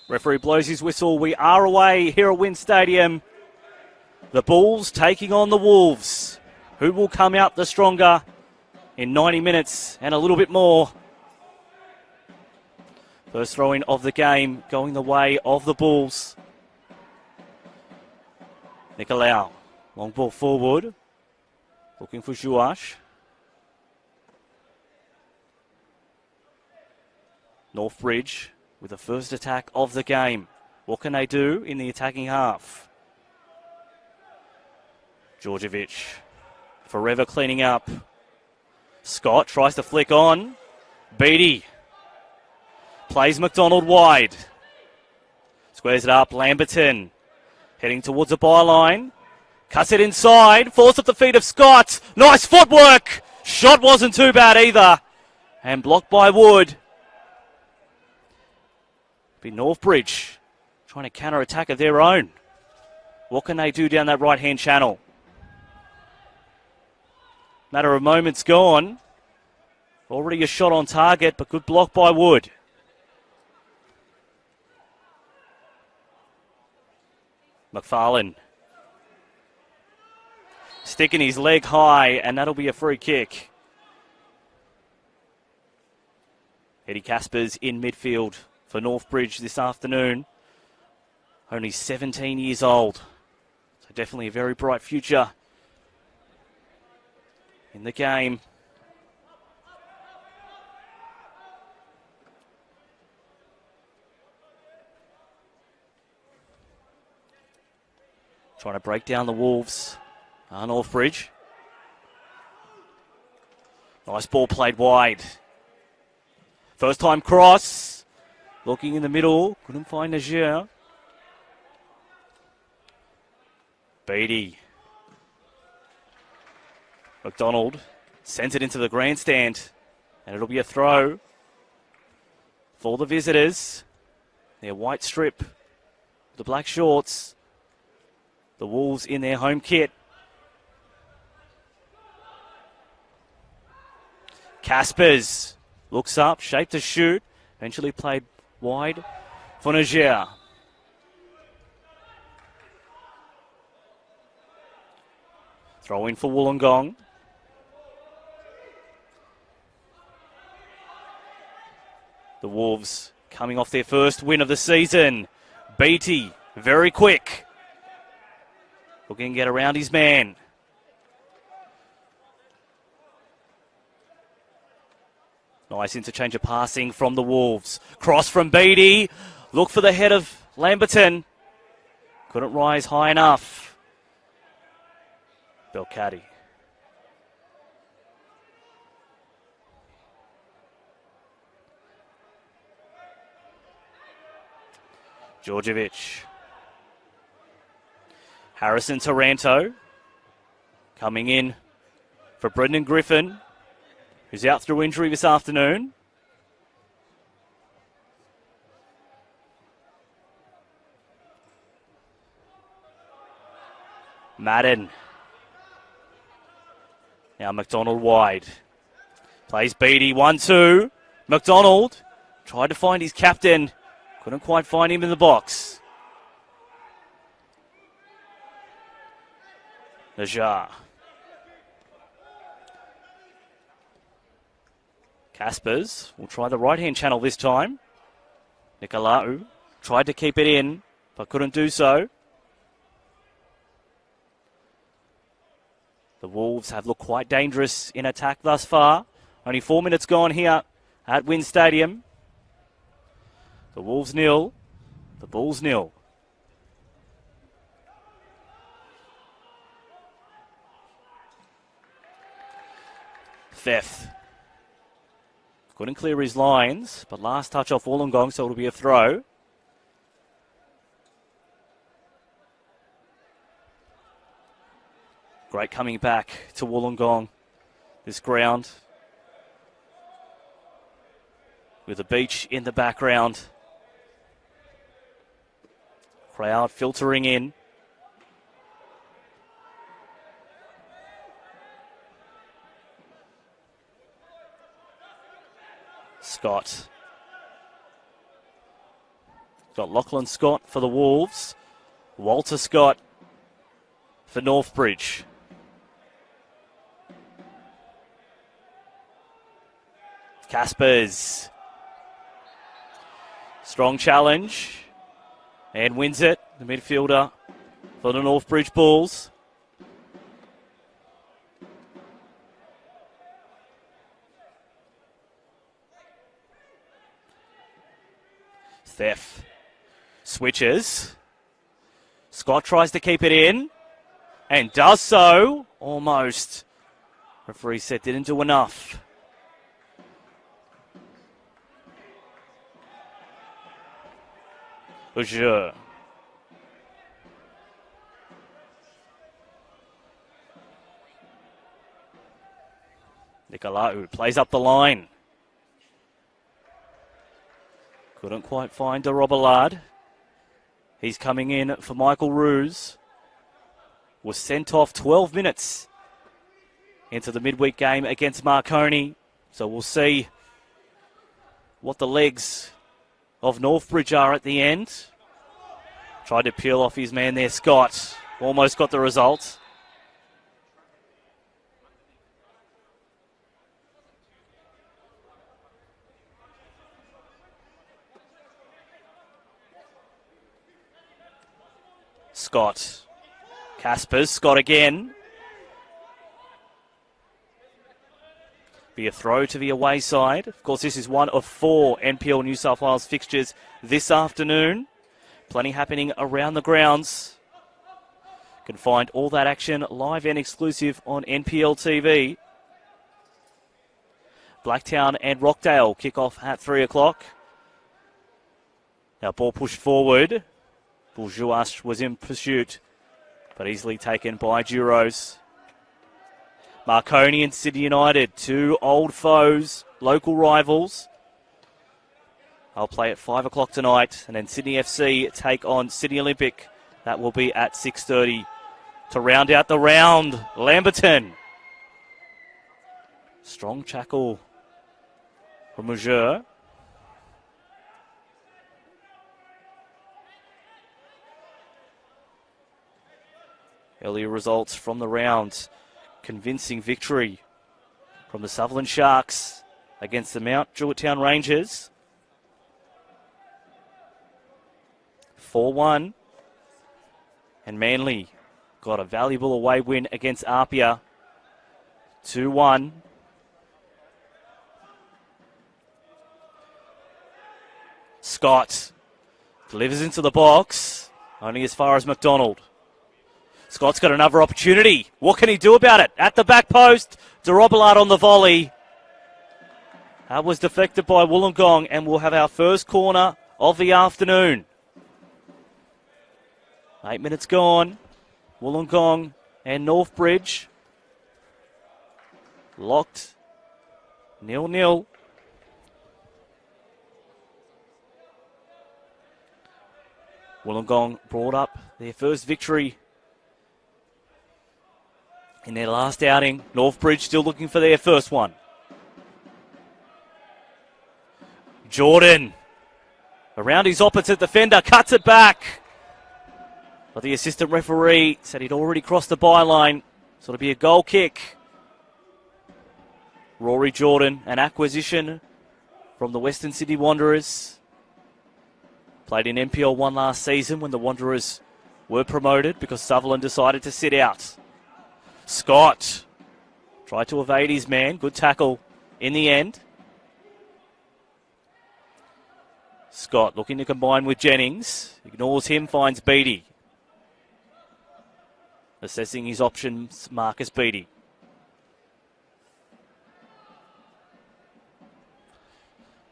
Referee blows his whistle. We are away here at WIN Stadium. The Bulls taking on the Wolves. Who will come out the stronger in 90 minutes and a little bit more? First throw-in of the game going the way of the Bulls. Nicolau, long ball forward. Looking for Juash. Northbridge with the first attack of the game. What can they do in the attacking half? Djordjevic forever cleaning up. Scott tries to flick on. Beattie plays McDonald wide. Squares it up. Lamberton heading towards the byline. Cuts it inside. Falls at the feet of Scott. Nice footwork. Shot wasn't too bad either. And blocked by Wood. Be Northbridge trying to counter-attack of their own. What can they do down that right-hand channel? Matter of moments gone. Already a shot on target, but good block by Wood. McFarlane sticking his leg high, and that'll be a free kick. Eddie Caspers in midfield for Northbridge this afternoon. Only 17 years old. So definitely a very bright future in the game. Trying to break down the Wolves. Northbridge. Nice ball played wide. First time cross. Looking in the middle. Couldn't find Najir. Beattie. McDonald sends it into the grandstand. And it'll be a throw for the visitors. Their white strip. The black shorts. The Wolves in their home kit. Caspers looks up, shaped to shoot. Eventually played wide for Najir. Throw in for Wollongong. The Wolves coming off their first win of the season. Beattie, very quick. Looking to get around his man. Nice interchange of passing from the Wolves. Cross from Beattie. Look for the head of Lamberton. Couldn't rise high enough. Belcati. Djordjevic. Harrison Taranto coming in for Brendan Griffin, who's out through injury this afternoon. Madden. Now McDonald wide. Plays Beattie, 1-2. McDonald tried to find his captain. Couldn't quite find him in the box. Najjar. Caspers will try the right-hand channel this time. Nicolau tried to keep it in, but couldn't do so. The Wolves have looked quite dangerous in attack thus far. Only 4 minutes gone here at WIN Stadium. The Wolves 0, the Bulls 0. Theft. Couldn't clear his lines, but last touch off Wollongong, so it'll be a throw. Great coming back to Wollongong. This ground with the beach in the background. Crowd filtering in. Scott. Got Lachlan Scott for the Wolves. Walter Scott for Northbridge. Caspers. Strong challenge. And wins it. The midfielder for the Northbridge Bulls. Theft. Switches. Scott tries to keep it in. And does so. Almost. Referee said didn't do enough. Auger. Nicolau plays up the line. Couldn't quite find Robillard. He's coming in for Michael Roos. Was sent off 12 minutes into the midweek game against Marconi. So we'll see what the legs of Northbridge are at the end. Tried to peel off his man there, Scott. Almost got the result. Scott. Caspers. Scott again. Be a throw to the away side. Of course, this is one of 4 NPL New South Wales fixtures this afternoon. Plenty happening around the grounds. You can find all that action live and exclusive on NPL TV. Blacktown and Rockdale kick off at 3 o'clock. Now ball pushed forward. Bourgeois was in pursuit, but easily taken by Duros. Marconi and Sydney United, 2 old foes, local rivals. I'll play at 5 o'clock tonight, and then Sydney FC take on Sydney Olympic. That will be at 6:30. To round out the round, Lamberton. Strong tackle from Auger. Earlier results from the round. Convincing victory from the Sutherland Sharks against the Mount Druitt Town Rangers. 4-1. And Manly got a valuable away win against Apia. 2-1. Scott delivers into the box, only as far as McDonald. Scott's got another opportunity. What can he do about it? At the back post, Robillard on the volley. That was deflected by Wollongong, and we'll have our first corner of the afternoon. 8 minutes gone. Wollongong and Northbridge locked 0-0. Wollongong brought up their first victory in their last outing. Northbridge still looking for their first one. Jordan, around his opposite defender, cuts it back. But the assistant referee said he'd already crossed the byline, so it'll be a goal kick. Rory Jordan, an acquisition from the Western Sydney Wanderers. Played in NPL 1 last season when the Wanderers were promoted because Sutherland decided to sit out. Scott tried to evade his man. Good tackle in the end. Scott looking to combine with Jennings. Ignores him, finds Beattie. Assessing his options, Marcus Beattie.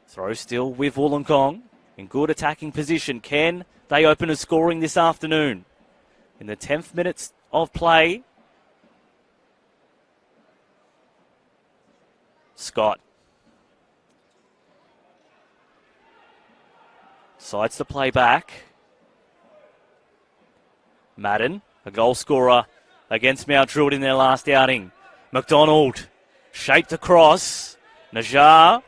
Throw still with Wollongong. In good attacking position. Can they open a scoring this afternoon? In the 10th minutes of play. Scott. Decides to play back. Madden, a goal scorer against Mount Druitt in their last outing. McDonald shaped across. Najar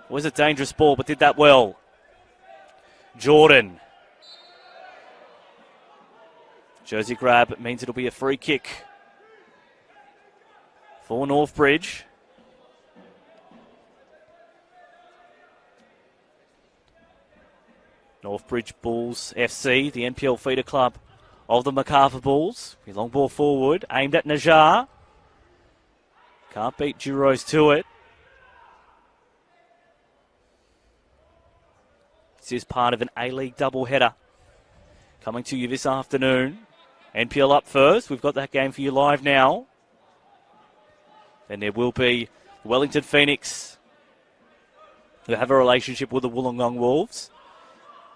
was a dangerous ball but did that well. Jordan. Jersey grab means it'll be a free kick for Northbridge. Northbridge Bulls FC, the NPL feeder club of the MacArthur Bulls. Long ball forward, aimed at Najjar. Can't beat Duros to it. This is part of an A-League doubleheader coming to you this afternoon. NPL up first. We've got that game for you live now. And there will be Wellington Phoenix, who have a relationship with the Wollongong Wolves.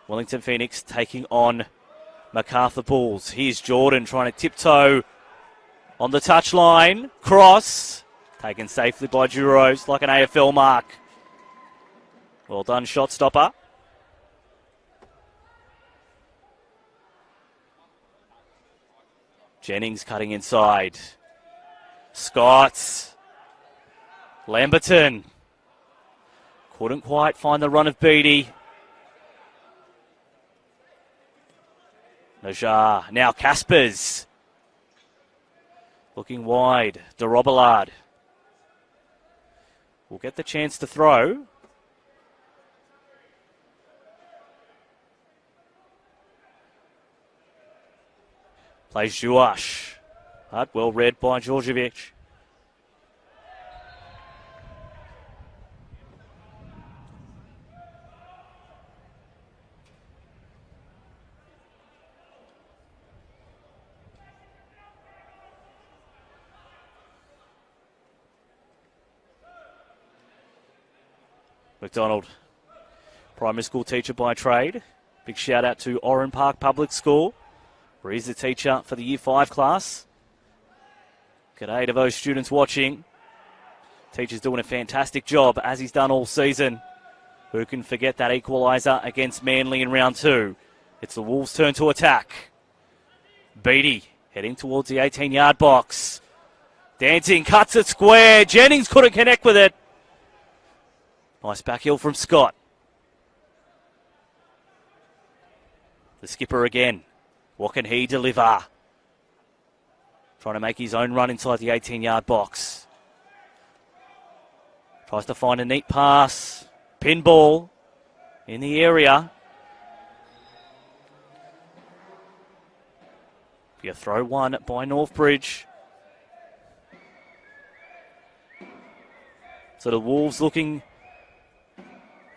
Wellington Phoenix taking on MacArthur Bulls. Here's Jordan trying to tiptoe on the touchline. Cross. Taken safely by Duros like an AFL mark. Well done, shot stopper. Jennings cutting inside. Scott. Lamberton. Couldn't quite find the run of Beattie. Najjar. Now Caspers. Looking wide. DeRobillard. Will get the chance to throw. Plays Juash. But well read by Djordjevic. McDonald, primary school teacher by trade. Big shout out to Oran Park Public School, where he's the teacher for the Year 5 class. G'day to those students watching. Teacher's doing a fantastic job, as he's done all season. Who can forget that equaliser against Manly in round 2? It's the Wolves' turn to attack. Beattie heading towards the 18-yard box. Dancing, cuts it square. Jennings couldn't connect with it. Nice back heel from Scott. The skipper again. What can he deliver? Trying to make his own run inside the 18-yard box. Tries to find a neat pass. Pinball in the area. Be a throw one by Northbridge. So the Wolves looking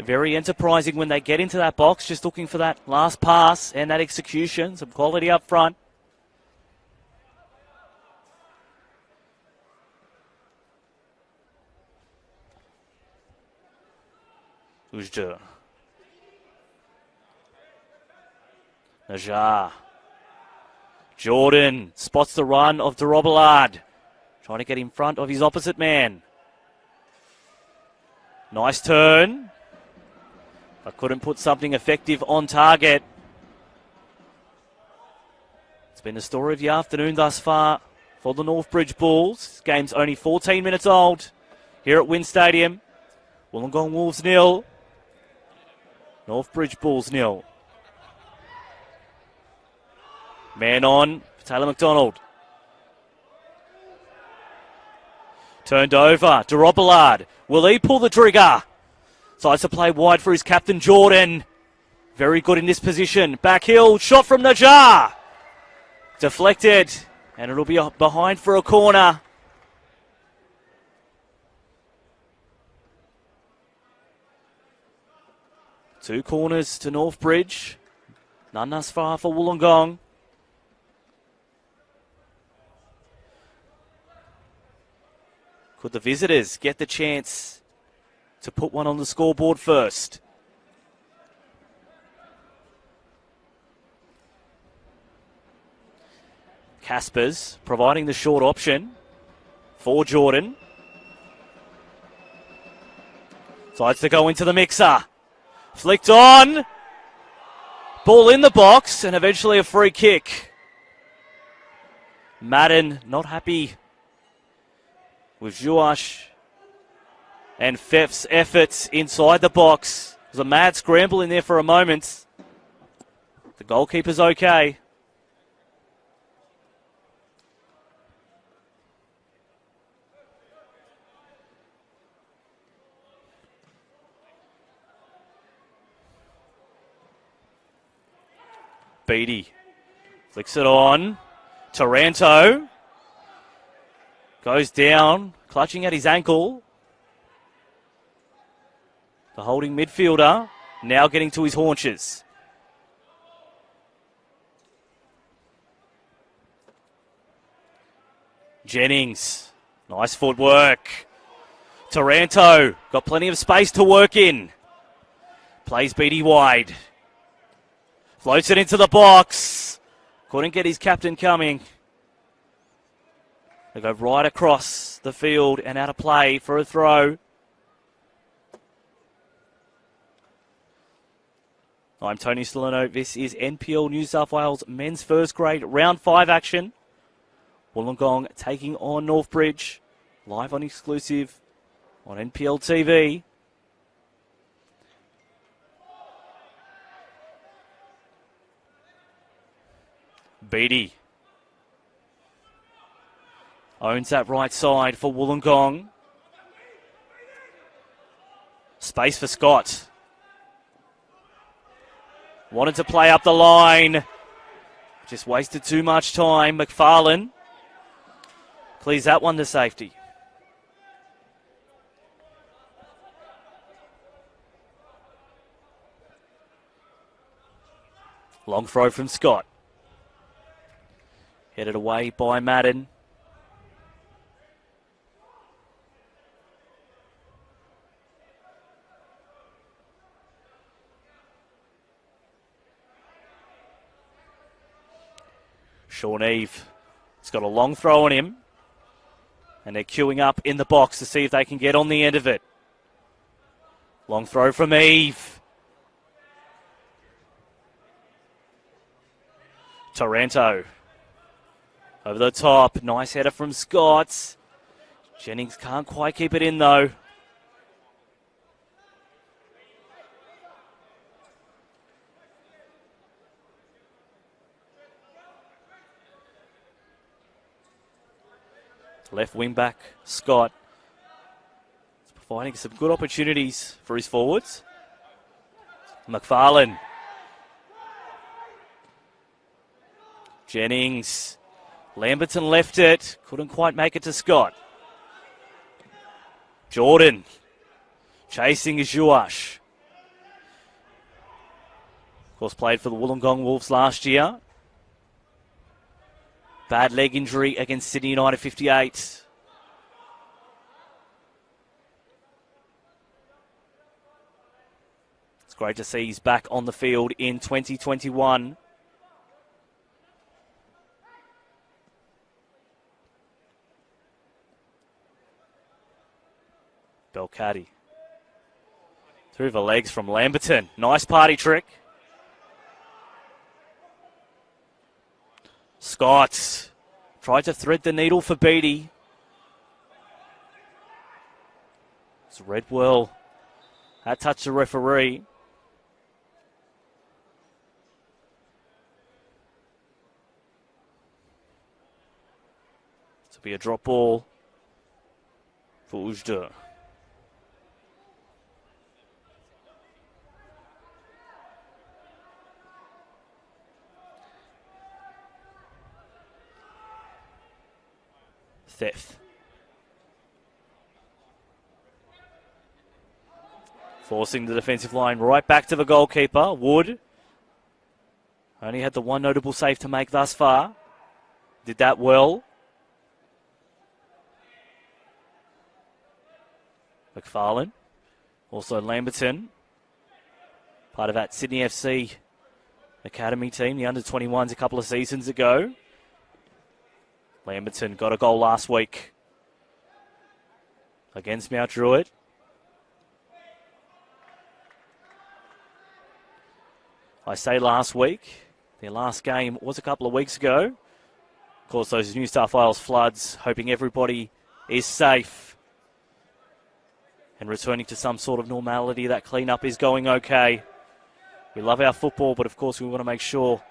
very enterprising when they get into that box, just looking for that last pass and that execution. Some quality up front. Ujja. Najjar. Jordan spots the run of DeRobillard. Trying to get in front of his opposite man. Nice turn. But couldn't put something effective on target. It's been the story of the afternoon thus far for the Northbridge Bulls. This game's only 14 minutes old here at Wynn Stadium. Wollongong Wolves 0. Northbridge Bulls 0. Man on, Taylor McDonald. Turned over, DeRobillard. Will he pull the trigger? Decides to play wide for his captain, Jordan. Very good in this position. Back heel, shot from Najjar. Deflected, and it'll be behind for a corner. Two corners to Northbridge. None thus far for Wollongong. Could the visitors get the chance to put one on the scoreboard first? Caspers providing the short option for Jordan. Decides to go into the mixer. Flicked on. Ball in the box and eventually a free kick. Madden not happy with Juash and Fef's efforts inside the box. There's a mad scramble in there for a moment. The goalkeeper's okay. Beattie flicks it on. Taranto goes down, clutching at his ankle. The holding midfielder now getting to his haunches. Jennings, nice footwork. Taranto got plenty of space to work in. Plays Beattie wide. Floats it into the box. Couldn't get his captain coming. They go right across the field and out of play for a throw. I'm Tony Solano. This is NPL New South Wales men's first grade round 5 action. Wollongong taking on Northbridge. Live on exclusive on NPL TV. Beattie owns that right side for Wollongong. Space for Scott. Wanted to play up the line. Just wasted too much time. McFarlane clears that one to safety. Long throw from Scott. Headed away by Madden. Sean Eve has got a long throw on him. And they're queuing up in the box to see if they can get on the end of it. Long throw from Eve. Taranto. Over the top. Nice header from Scott. Jennings can't quite keep it in though. Left wing back, Scott. He's providing some good opportunities for his forwards. McFarlane. Jennings. Lamberton left it. Couldn't quite make it to Scott. Jordan. Chasing Zhuash. Of course, played for the Wollongong Wolves last year. Bad leg injury against Sydney United 58. It's great to see he's back on the field in 2021. Belcati. Through the legs from Lamberton. Nice party trick. Scott tried to thread the needle for Beattie. It's Redwell. That touched the referee. This will be a drop ball for Ujda. Theft. Forcing the defensive line right back to the goalkeeper. Wood. Only had the one notable save to make thus far. Did that well. McFarlane. Also Lamberton. Part of that Sydney FC academy team, the under-21s a couple of seasons ago. Lamberton got a goal last week against Mount Druitt. I say last week. Their last game was a couple of weeks ago. Of course, those New South Wales floods, hoping everybody is safe and returning to some sort of normality. That cleanup is going okay. We love our football, but of course we want to make sure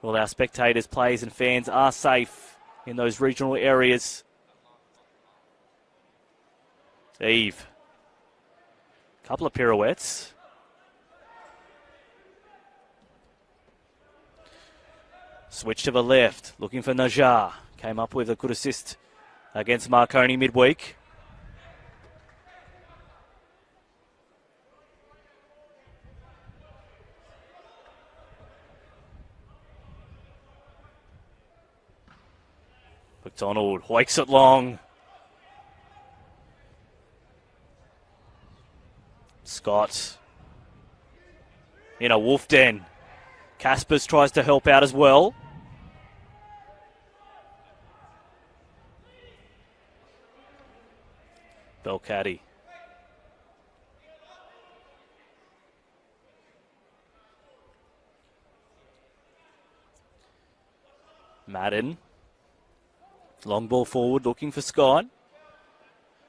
all our spectators, players and fans are safe in those regional areas. Eve. Couple of pirouettes. Switch to the left, looking for Najar. Came up with a good assist against Marconi midweek. McDonald wakes it long. Scott in a wolf den. Caspers tries to help out as well. Belcaddy. Madden. Long ball forward, looking for Scott.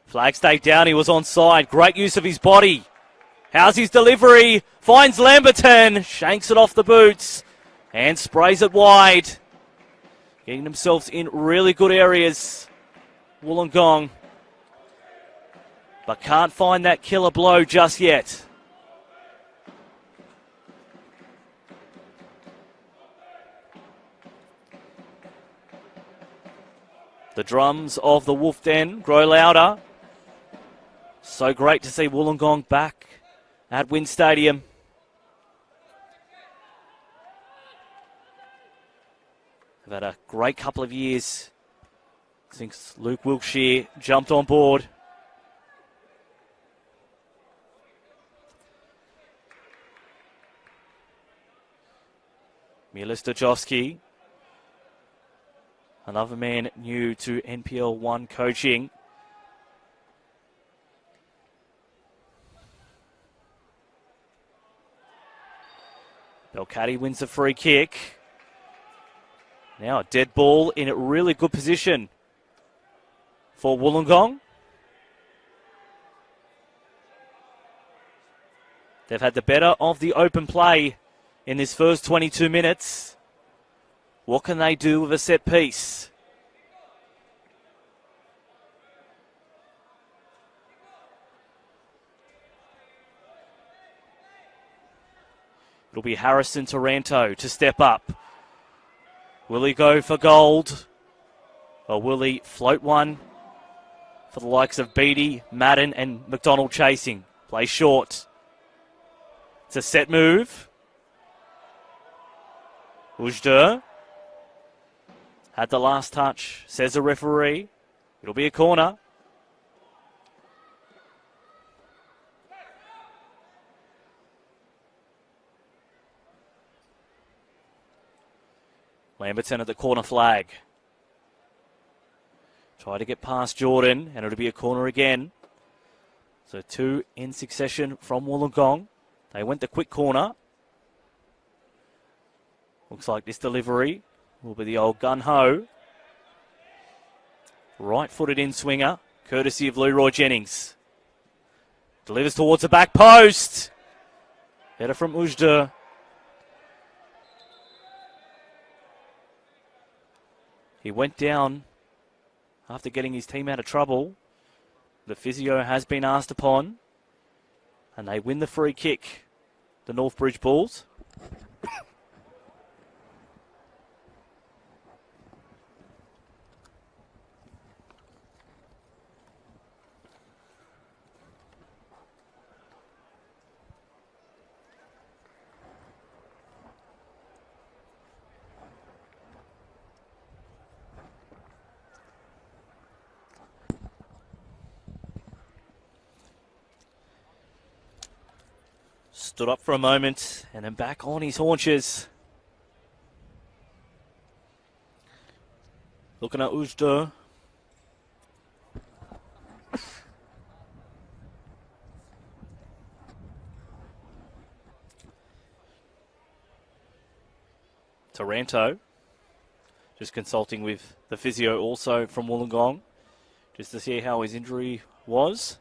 Flag stake down, he was onside. Great use of his body. How's his delivery? Finds Lamberton. Shanks it off the boots. And sprays it wide. Getting themselves in really good areas. Wollongong. But can't find that killer blow just yet. The drums of the Wolf Den grow louder. So great to see Wollongong back at Wynn Stadium. They've had a great couple of years since Luke Wilkshire jumped on board. Mila Stojovski, another man new to NPL 1 coaching. Belcaddy wins the free kick. Now a dead ball in a really good position for Wollongong. They've had the better of the open play in this first 22 minutes. What can they do with a set piece? It'll be Harrison Taranto to step up. Will he go for gold? Or will he float one for the likes of Beattie, Madden and McDonald chasing? Play short. It's a set move. Ujdur had the last touch, says the referee. It'll be a corner. Lamberton at the corner flag. Try to get past Jordan, and it'll be a corner again. So two in succession from Wollongong. They went the quick corner. Looks like this delivery will be the old gun-ho. Right-footed in-swinger, courtesy of Leroy Jennings. Delivers towards the back post. Header from Ujdur. He went down after getting his team out of trouble. The physio has been asked upon. And they win the free kick, the Northbridge Bulls. Stood up for a moment and then back on his haunches. Looking at Ujdur. Taranto. Just consulting with the physio also from Wollongong, just to see how his injury was.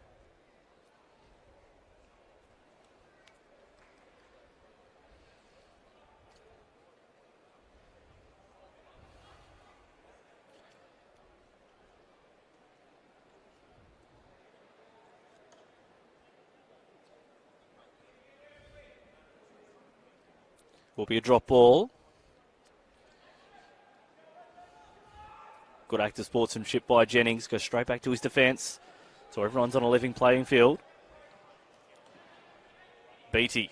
Will be a drop ball. Good active sportsmanship by Jennings. Goes straight back to his defence. So everyone's on a living playing field. Beattie.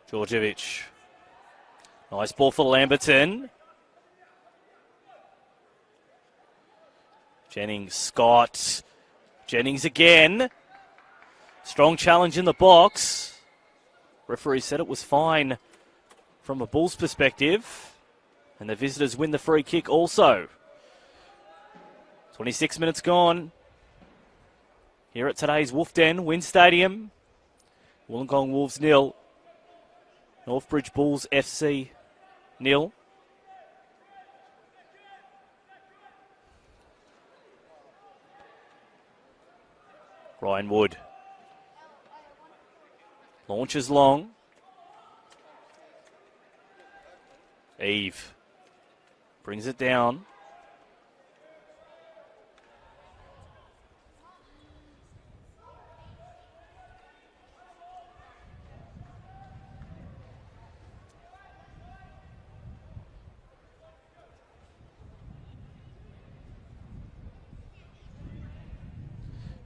Georgievich. Nice ball for Lamberton. Jennings, Scott. Jennings again. Strong challenge in the box. Referee said it was fine from a Bulls perspective. And the visitors win the free kick also. 26 minutes gone. Here at today's Wolf Den, Wynn Stadium. Wollongong Wolves 0. Northbridge Bulls FC 0. Ryan Wood. Launches long. Eve. Brings it down.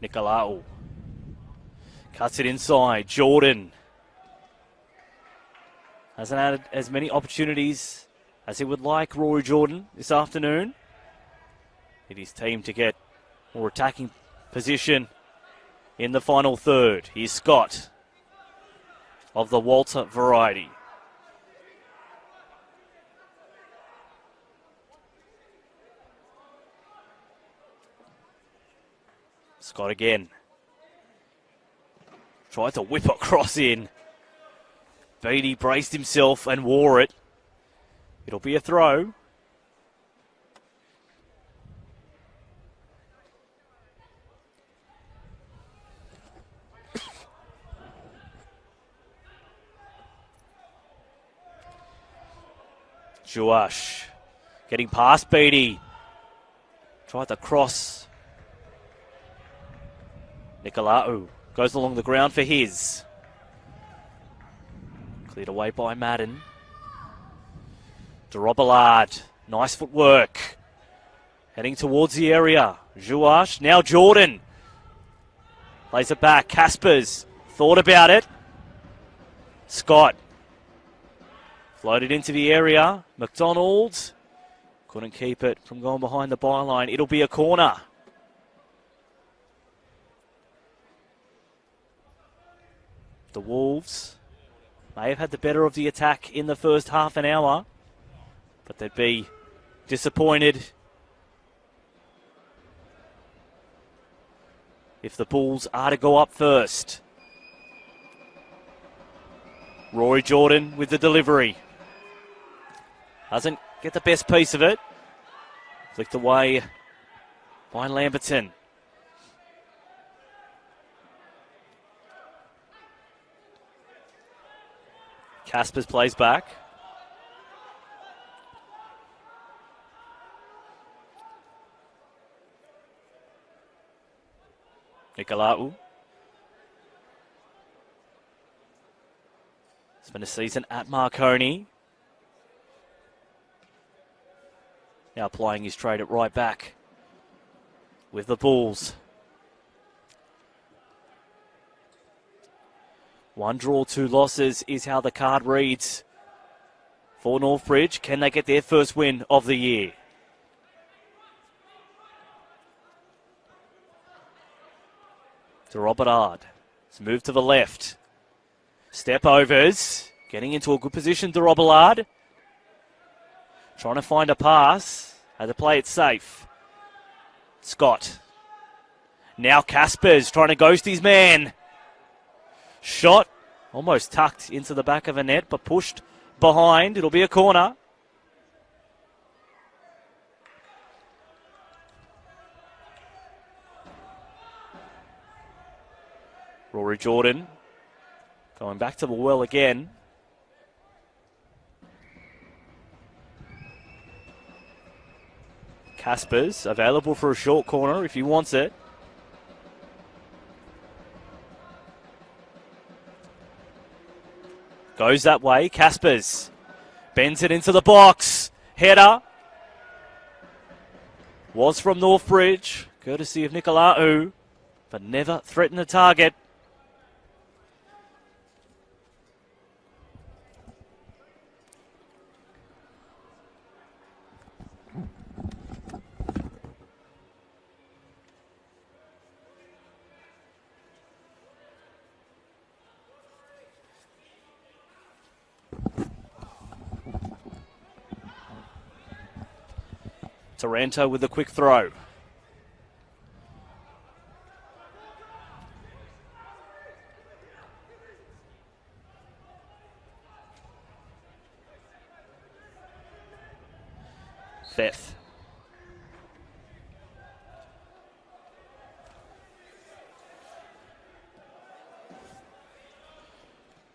Nicolau. Cuts it inside. Jordan. Hasn't had as many opportunities as he would like, Rory Jordan, this afternoon. Need his team to get more attacking position in the final third. Here's Scott of the Walter variety. Scott again. Tried to whip across in. Beattie braced himself and wore it. It'll be a throw. Juash getting past Beattie. Tried to cross. Nicolau goes along the ground for his. Cleared away by Madden. Robillard, nice footwork. Heading towards the area. Juash, now Jordan. Plays it back. Caspers thought about it. Scott. Floated into the area. McDonald couldn't keep it from going behind the byline. It'll be a corner. The Wolves may have had the better of the attack in the first half an hour, but they'd be disappointed if the Bulls are to go up first. Rory Jordan with the delivery. Doesn't get the best piece of it. Flicked away by Lamberton. Caspers plays back. Nicolau. Spent a season at Marconi. Now applying his trade at right back with the Bulls. One draw, 2 losses is how the card reads for Northbridge. Can they get their first win of the year? To Robillard. It's moved to the left. Step overs. Getting into a good position to Robillard. Trying to find a pass. Had to play it safe. Scott. Now Caspers trying to ghost his man. Shot almost tucked into the back of a net, but pushed behind. It'll be a corner. Rory Jordan going back to the well again. Caspers available for a short corner if he wants it. Goes that way. Caspers bends it into the box. Header. Was from Northbridge, courtesy of Nicolaou, but never threatened the target. Taranto with a quick throw. Fifth.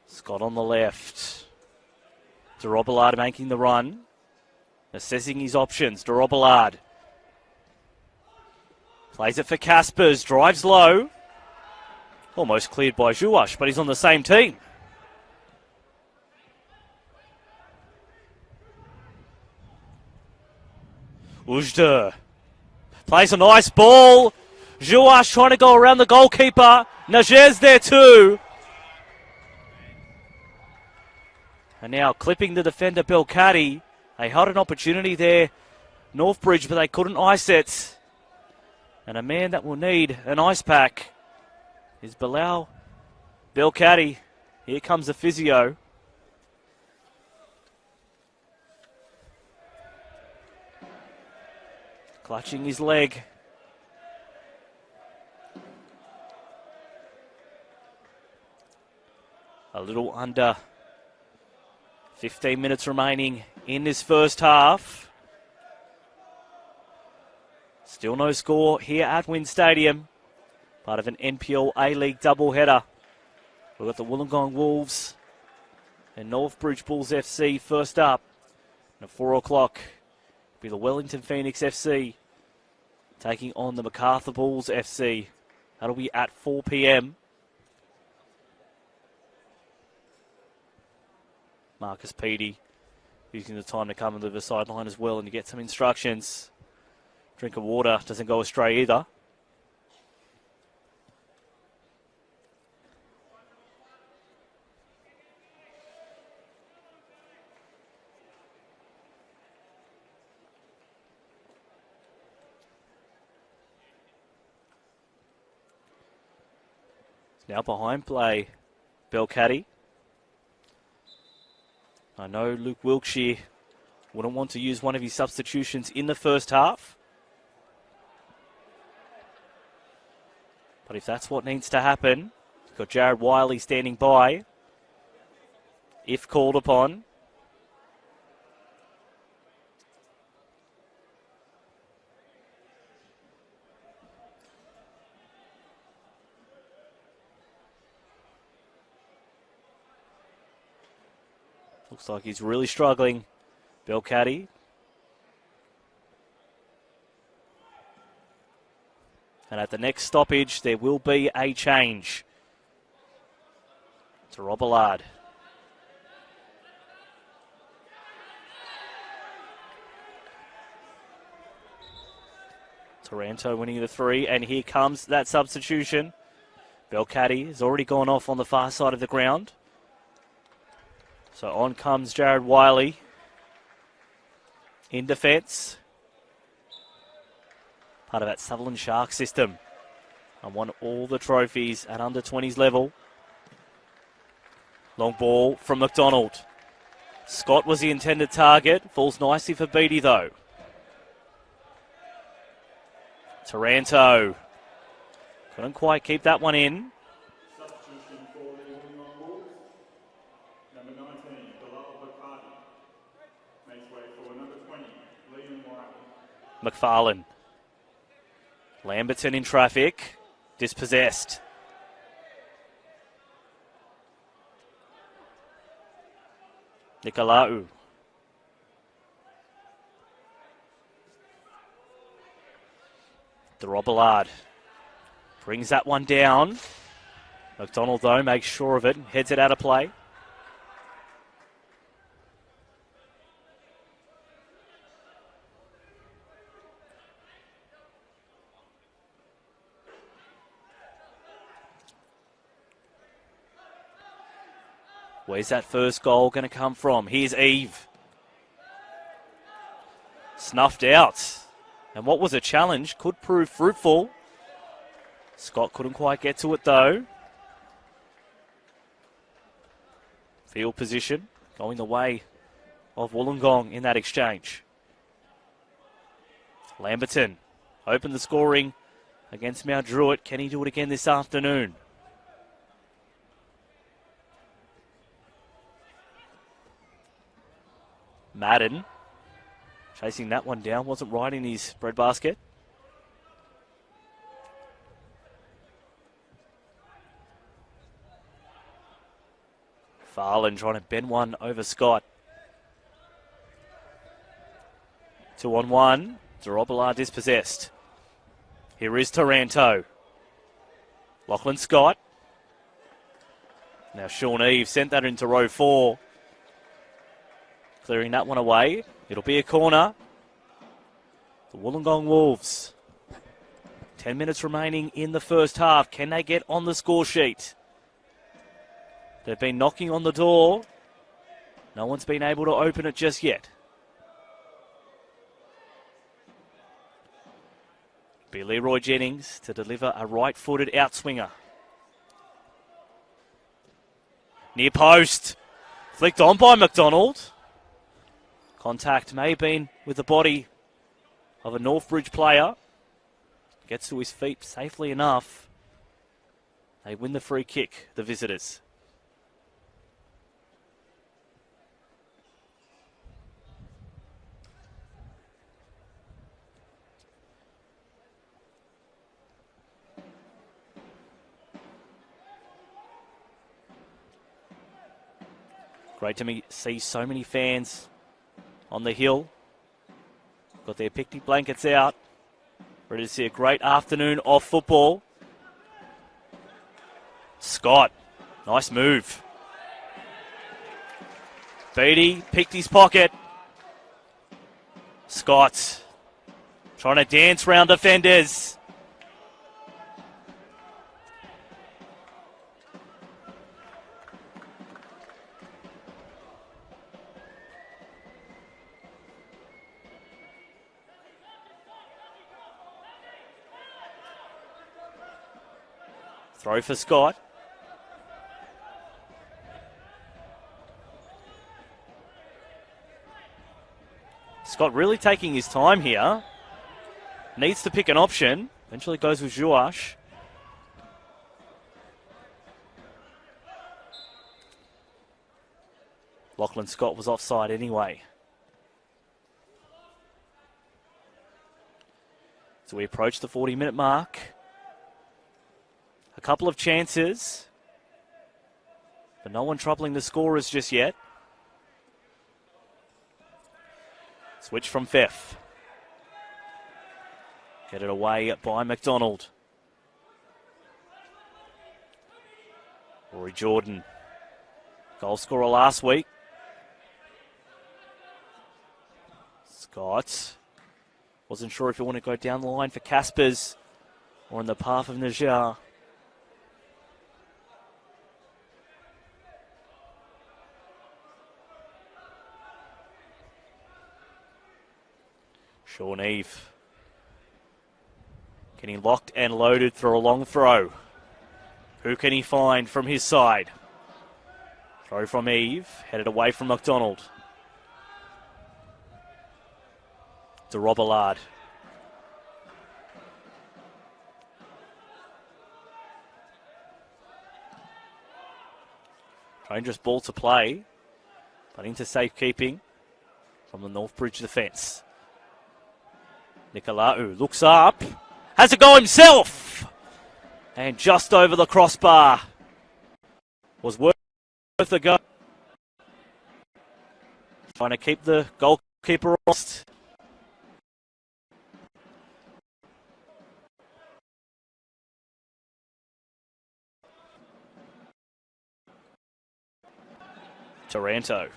Scott on the left. Derobillard making the run. Assessing his options. Derobillard. Plays it for Caspers. Drives low. Almost cleared by Zhuash, but he's on the same team. Ujda plays a nice ball. Zhuash trying to go around the goalkeeper. Najer's there too. And now clipping the defender Belcati. They had an opportunity there, Northbridge, but they couldn't ice it. And a man that will need an ice pack is Bilal Belcati. Here comes the physio. Clutching his leg. A little under 15 minutes remaining in this first half. Still no score here at WIN Stadium. Part of an NPL A-League doubleheader. We've got the Wollongong Wolves and Northbridge Bulls FC first up. And at 4 o'clock will be the Wellington Phoenix FC taking on the MacArthur Bulls FC. That'll be at 4 p.m. Marcus Peaty using the time to come into the sideline as well and to get some instructions. Drink of water doesn't go astray either. Now behind play, Belcati. I know Luke Wilkshire wouldn't want to use one of his substitutions in the first half. But if that's what needs to happen, you've got Jared Wiley standing by, if called upon. Looks like he's really struggling, Belcati. And at the next stoppage, there will be a change. To Robillard. Taranto winning the 3, and here comes that substitution. Belcati has already gone off on the far side of the ground. So on comes Jared Wiley in defence. Part of that Sutherland Shark system. And won all the trophies at under 20s level. Long ball from McDonald. Scott was the intended target. Falls nicely for Beatty though. Taranto. Couldn't quite keep that one in. McFarlane. Lamberton in traffic. Dispossessed. Nicolaou. Robillard brings that one down. McDonald, though, makes sure of it and heads it out of play. Where's that first goal going to come from? Here's Eve. Snuffed out. And what was a challenge could prove fruitful. Scott couldn't quite get to it, though. Field position going the way of Wollongong in that exchange. Lamberton opened the scoring against Mount Druitt. Can he do it again this afternoon? Madden chasing that one down. Wasn't right in his breadbasket. Farland trying to bend one over Scott. 2-on-1. Robillard dispossessed. Here is Taranto. Lachlan Scott. Now Sean Eve sent that into row 4. Clearing that one away. It'll be a corner. The Wollongong Wolves. 10 minutes remaining in the first half. Can they get on the score sheet? They've been knocking on the door. No one's been able to open it just yet. Be Leroy Jennings to deliver a right-footed outswinger. Near post. Flicked on by McDonald. Contact may have been with the body of a Northbridge player. Gets to his feet safely enough. They win the free kick, the visitors. Great to see so many fans on the hill. Got their picnic blankets out. Ready to see a great afternoon of football. Scott, nice move. Beatty picked his pocket. Scott trying to dance round defenders. Throw for Scott. Scott really taking his time here. Needs to pick an option. Eventually goes with Jouash. Lachlan Scott was offside anyway. So we approach the 40-minute mark. A couple of chances, but no one troubling the scorers just yet. Switch from Feff. Get it away by McDonald. Rory Jordan, goal scorer last week. Scott wasn't sure if he wanted to go down the line for Caspers or in the path of Najar. Sean Eve getting locked and loaded for a long throw. Who can he find from his side? Throw from Eve, headed away from McDonald. To Robillard. Dangerous ball to play, but into safekeeping from the Northbridge defence. Nicolau looks up, has a go himself, and just over the crossbar. Was worth a go. Trying to keep the goalkeeper lost. Taranto.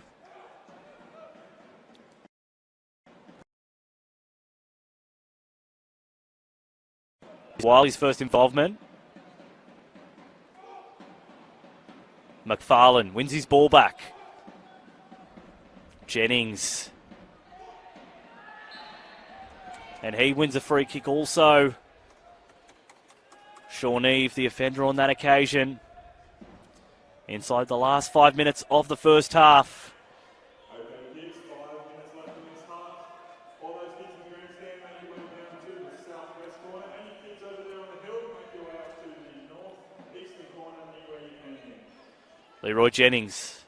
Wiley's first involvement. McFarlane wins his ball back. Jennings. And he wins a free kick also. Sean Eve, the offender on that occasion. Inside the last 5 minutes of the first half. Okay, kids, 5 minutes left in this half. All those kids in the grandstand, make your way down to the southwest corner. Any kids over there on the hill, make your way up to the northeastern corner near where you can hear. Leroy Jennings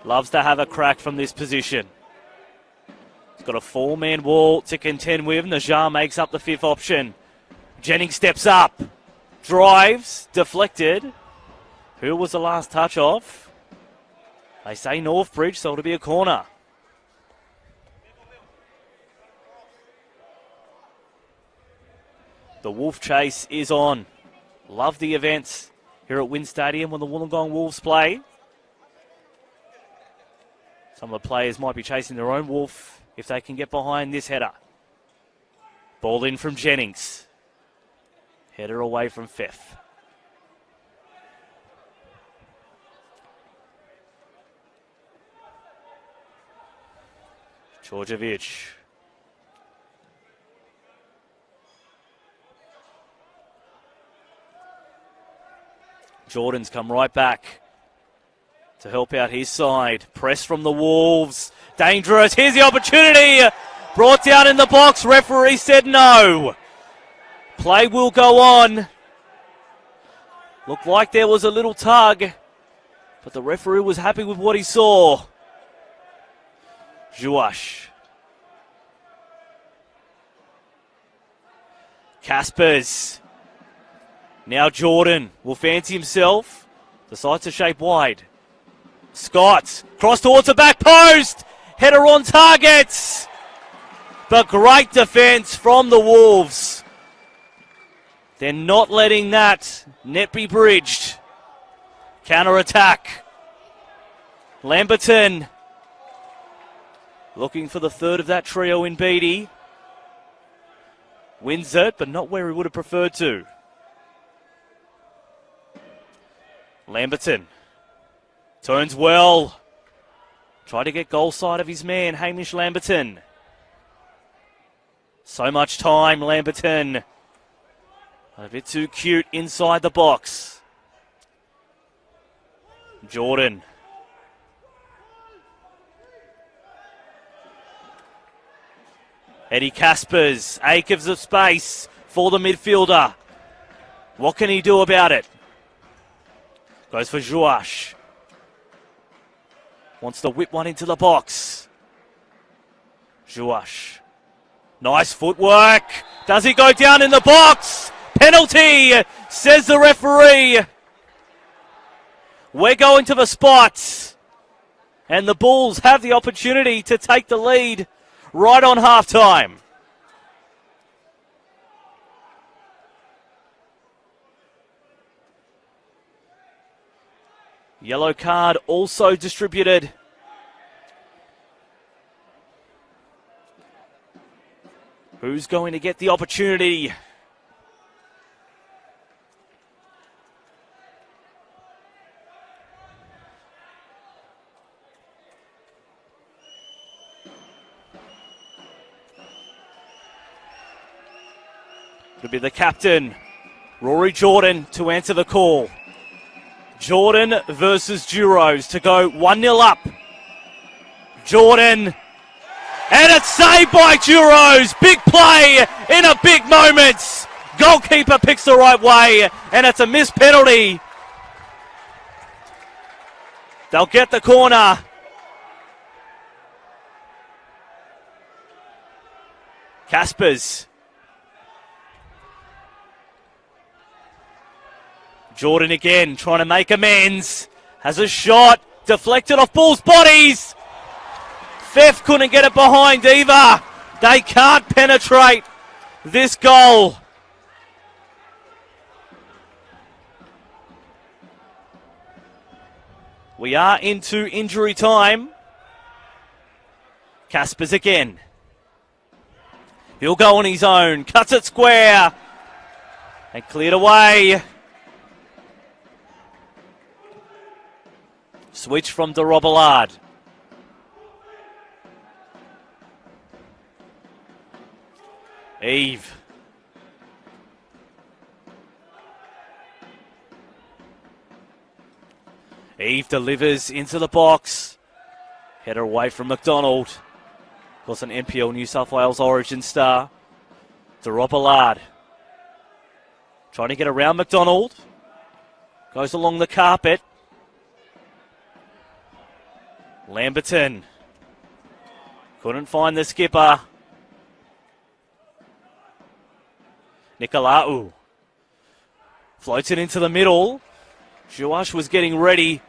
loves to have a crack from this position. He's got a 4-man wall to contend with. Najar makes up the 5th option. Jennings steps up, drives, deflected. Who was the last touch of? They say Northbridge, so it'll be a corner. The Wolf Chase is on. Love the events here at Wynn Stadium when the Wollongong Wolves play. Some of the players might be chasing their own wolf if they can get behind this header. Ball in from Jennings. Header away from Fifth. Georgievich. Jordan's come right back to help out his side. Press from the Wolves. Dangerous. Here's the opportunity. Brought down in the box. Referee said no. Play will go on. Looked like there was a little tug, but the referee was happy with what he saw. Juash. Caspers. Now Jordan will fancy himself. Decides to shape wide. Scott. Cross towards the back post. Header on target. But great defence from the Wolves. They're not letting that net be bridged. Counter-attack. Lamberton. Looking for the third of that trio in Beattie. Wins it, but not where he would have preferred to. Lamberton. Turns well. Tried to get goal side of his man, Hamish Lamberton. So much time, Lamberton. A bit too cute inside the box. Jordan. Eddie Caspers, acres of space for the midfielder. What can he do about it? Goes for Juash. Wants to whip one into the box. Juash. Nice footwork. Does he go down in the box? Penalty, says the referee. We're going to the spots. And the Bulls have the opportunity to take the lead right on halftime. Yellow card also distributed. Who's going to get the opportunity? It'll be the captain, Rory Jordan, to answer the call. Jordan versus Duros to go 1-0 up. Jordan, and it's saved by Duros. Big play in a big moment. Goalkeeper picks the right way, and it's a missed penalty. They'll get the corner. Caspers. Jordan again, trying to make amends. Has a shot, deflected off Bulls' bodies. Fef couldn't get it behind either. They can't penetrate this goal. We are into injury time. Caspers again. He'll go on his own. Cuts it square. And cleared away. Switch from de Robillard. Eve. Eve delivers into the box. Header away from McDonald. Of course, an NPL New South Wales origin star. De Robillard. Trying to get around McDonald. Goes along the carpet. Lamberton. Couldn't find the skipper. Nicolau. Floats it into the middle. Juash was getting ready.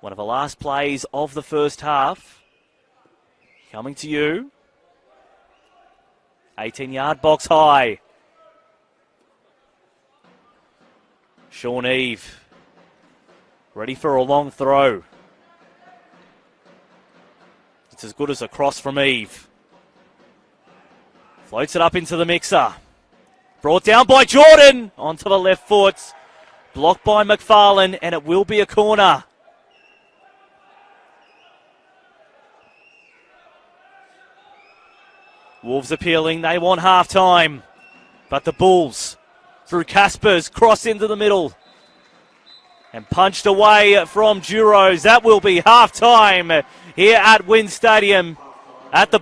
One of the last plays of the first half. Coming to you. 18-yard box high. Sean Eve. Ready for a long throw. It's as good as a cross from Eve. Floats it up into the mixer. Brought down by Jordan. Onto the left foot. Blocked by McFarlane, and it will be a corner. Wolves appealing. They want half-time. But the Bulls, through Caspers, cross into the middle. And punched away from Duros. That will be half-time here at Wynn Stadium. At the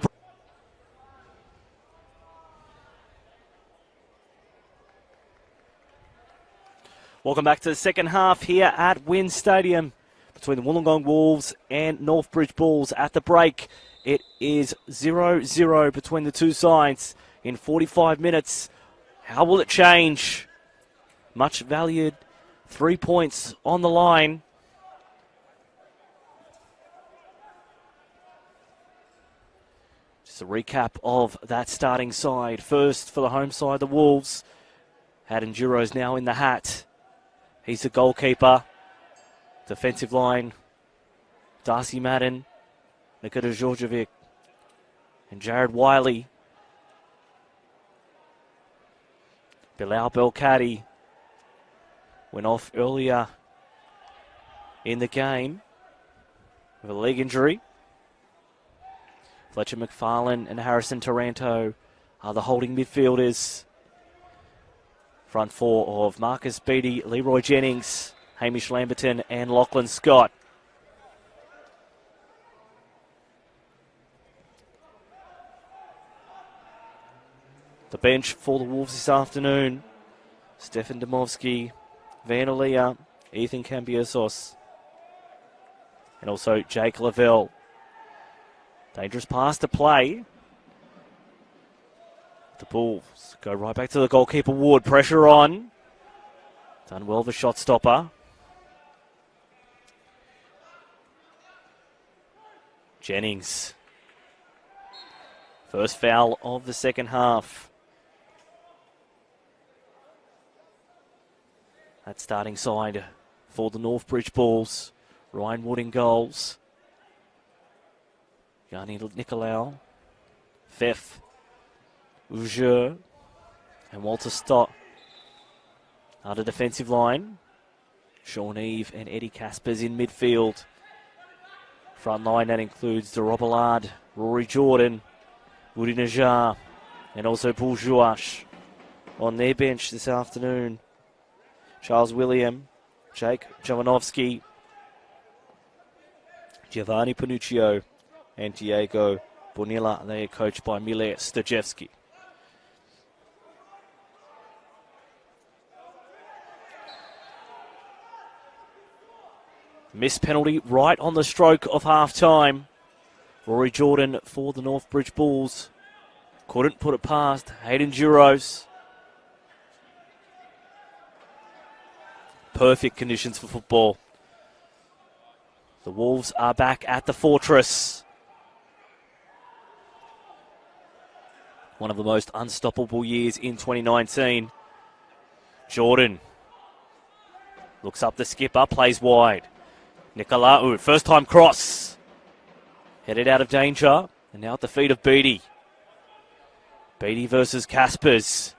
Welcome back to the second half here at Wynn Stadium between the Wollongong Wolves and Northbridge Bulls. At the break, it is 0-0 between the two sides in 45 minutes. How will it change? Much valued 3 points on the line. Just a recap of that starting side. First for the home side, the Wolves. Had Enduro's now in the hat. He's the goalkeeper. Defensive line, Darcy Madden, Nikita Georgievic, and Jared Wiley. Bilal Belkadi went off earlier in the game with a leg injury. Fletcher McFarlane and Harrison Taranto are the holding midfielders. Front four of Marcus Beattie, Leroy Jennings, Hamish Lamberton and Lachlan Scott. The bench for the Wolves this afternoon: Stefan Domovsky, Van Alea, Ethan Cambiasos, and also Jake Lavelle. Dangerous pass to play. The Bulls go right back to the goalkeeper Wood. Pressure on. Done well, the shot stopper. Jennings. First foul of the second half. That starting side for the Northbridge Bulls. Ryan Wood in goals. Yanni Nicolau. Fifth. Uger. And Walter Stott are the defensive line. Sean Eve and Eddie Caspers in midfield. Front line, that includes de Robillard, Rory Jordan, Woody Najar, and also Paul Jouash. On their bench this afternoon, Charles William, Jake Jovanovski, Giovanni Panuccio, and Diego Bonilla. They are coached by Mile Stajewski. Missed penalty right on the stroke of half-time. Rory Jordan for the Northbridge Bulls. Couldn't put it past Hayden Duros. Perfect conditions for football. The Wolves are back at the Fortress. One of the most unstoppable years in 2019. Jordan Looks up the skipper, plays wide. Nicolaou, first time cross. Headed out of danger, and now at the feet of Beattie. Beattie versus Caspers.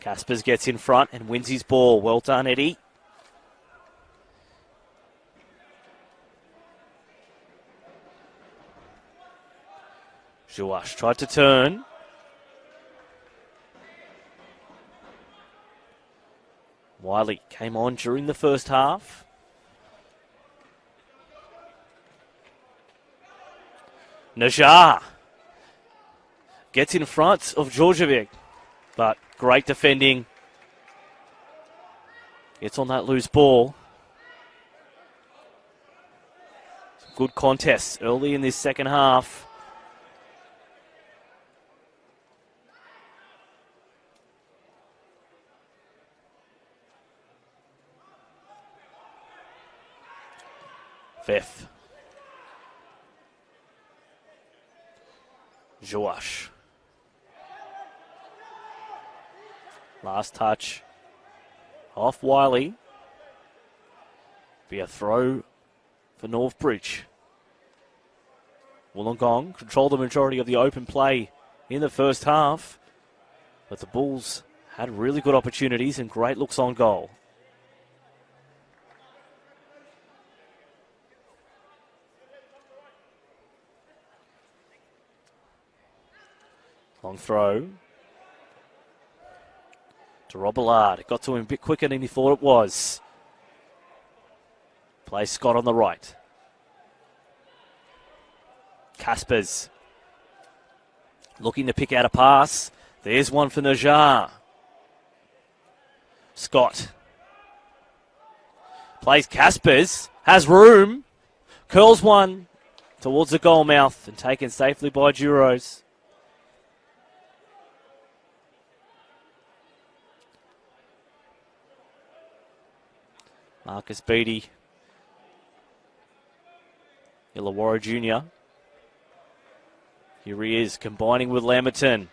Caspers gets in front and wins his ball. Well done, Eddie. Jouash tried to turn. Wiley came on during the first half. Najar gets in front of Djordjevic, but great defending. Gets on that loose ball. Some good contests early in this second half. Fifth. Jouash. Last touch. Off Wiley. Be a throw for Northbridge. Wollongong controlled the majority of the open play in the first half, but the Bulls had really good opportunities and great looks on goal. Long throw to Rob Allard. It got to him a bit quicker than he thought it was. Plays Scott on the right. Caspers looking to pick out a pass. There's one for Najar. Scott plays Caspers. Has room. Curls one towards the goal mouth and taken safely by Duros. Marcus Beattie, Illawarra Jr. Here he is, combining with Lamberton.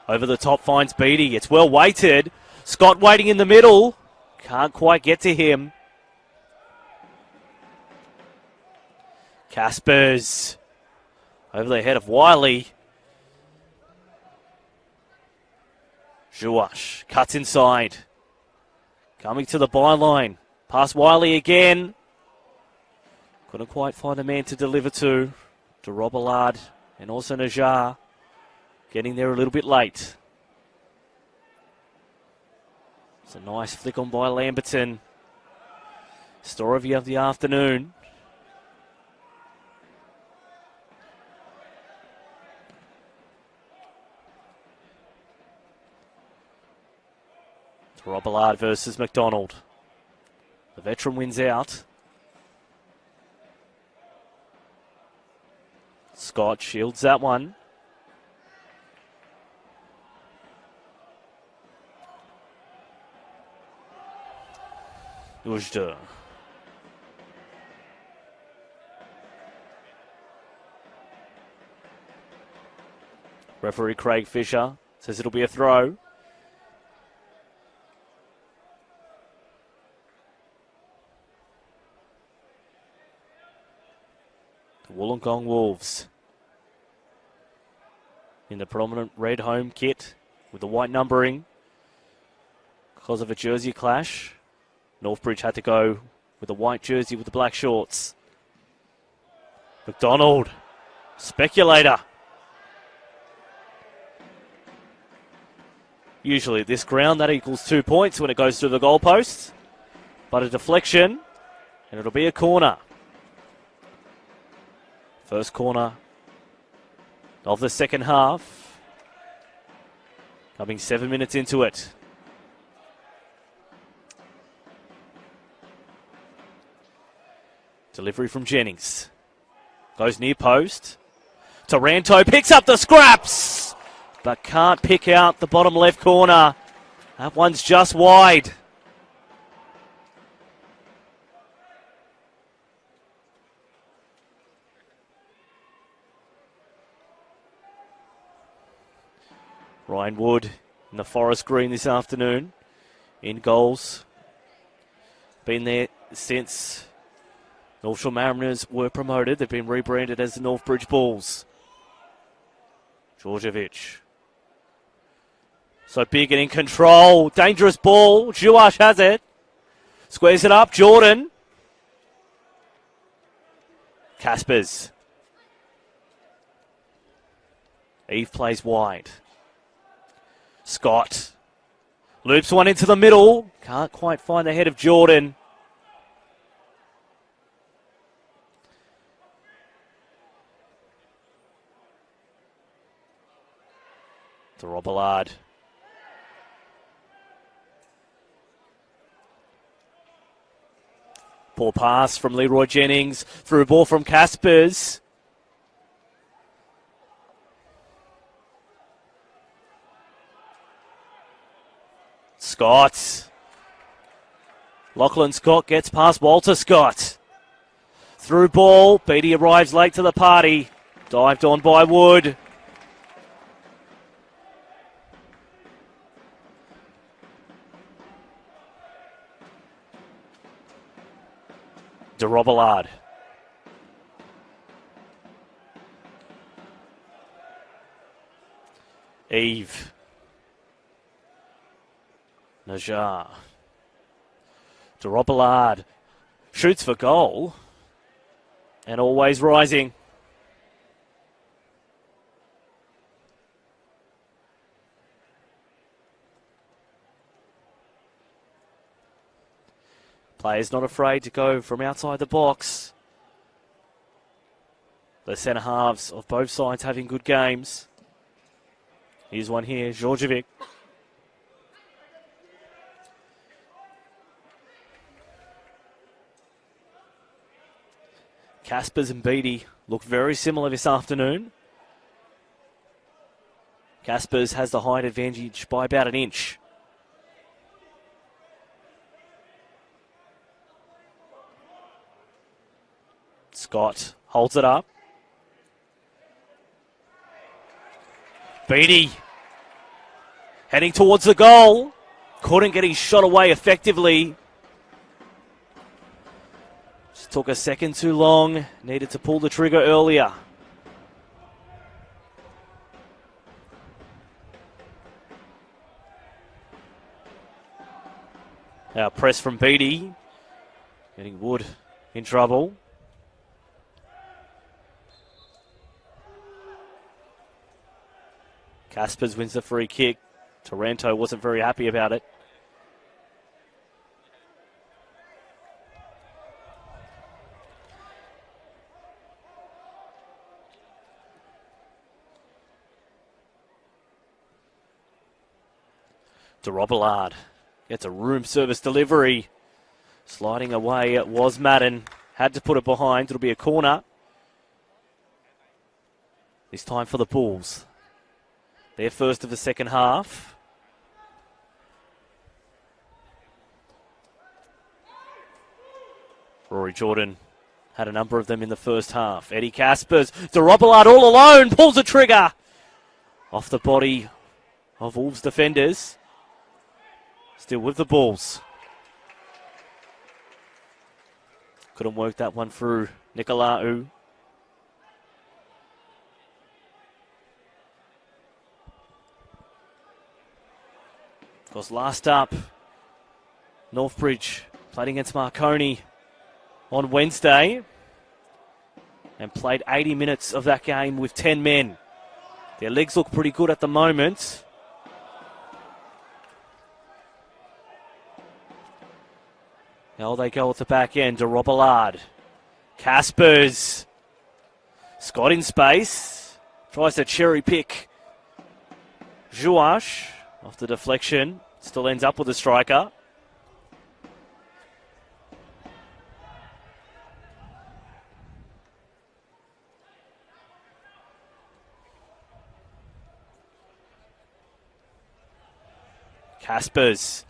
Over the top finds Beattie. It's well weighted. Scott waiting in the middle. Can't quite get to him. Caspers over the head of Wiley. Jouash cuts inside. Coming to the byline. Past Wiley again. Couldn't quite find a man to deliver to Rob Allard and also Najar. Getting there a little bit late. It's a nice flick on by Lamberton. Story of the afternoon. Rob Allard versus McDonald. The veteran wins out. Scott shields that one. Ujda. Referee Craig Fisher says it'll be a throw. Wollongong Wolves in the prominent red home kit with the white numbering. Because of a jersey clash, Northbridge had to go with the white jersey with the black shorts. McDonald, speculator. Usually at this ground that equals 2 points when it goes through the goalposts. But a deflection and it'll be a corner. First corner of the second half. Coming 7 minutes into it. Delivery from Jennings. Goes near post. Taranto picks up the scraps, but can't pick out the bottom left corner. That one's just wide. Ryan Wood in the forest green this afternoon. In goals. Been there since North Shore Mariners were promoted. They've been rebranded as the Northbridge Bulls. Djordjevic. So big and in control. Dangerous ball. Juash has it. Squares it up. Jordan. Caspers. Eve plays wide. Scott. Loops one into the middle. Can't quite find the head of Jordan. To Rob Allard. Poor pass from Leroy Jennings. Through ball from Caspers. Scott. Lachlan Scott gets past Walter Scott. Through ball. Beatty arrives late to the party. Dived on by Wood. To Rob Allard. Eve. Najar. To Rob Allard. Shoots for goal. And always rising. Players not afraid to go from outside the box. The centre halves of both sides having good games. Here's one here, Djordjevic. Caspers and Beatty look very similar this afternoon. Caspers has the height advantage by about an inch. Scott holds it up. Beatty heading towards the goal. Couldn't get his shot away effectively. Just took a second too long. Needed to pull the trigger earlier. Now press from Beatty. Getting Wood in trouble. Caspers wins the free kick. Taranto wasn't very happy about it. To Rob Allard. Gets a room service delivery. Sliding away it was Madden. Had to put it behind. It'll be a corner. This time for the Bulls. Their first of the second half. Rory Jordan had a number of them in the first half. Eddie Caspers to Rob Allard all alone. Pulls the trigger. Off the body of Wolves defenders. Still with the Bulls. Couldn't work that one through Nicolaou. Of course, last up, Northbridge played against Marconi on Wednesday and played 80 minutes of that game with 10 men. Their legs look pretty good at the moment. Now they go at the back end to Rob Allard. Caspers. Scott in space. Tries to cherry pick Juash. Off the deflection, still ends up with a striker. Caspers,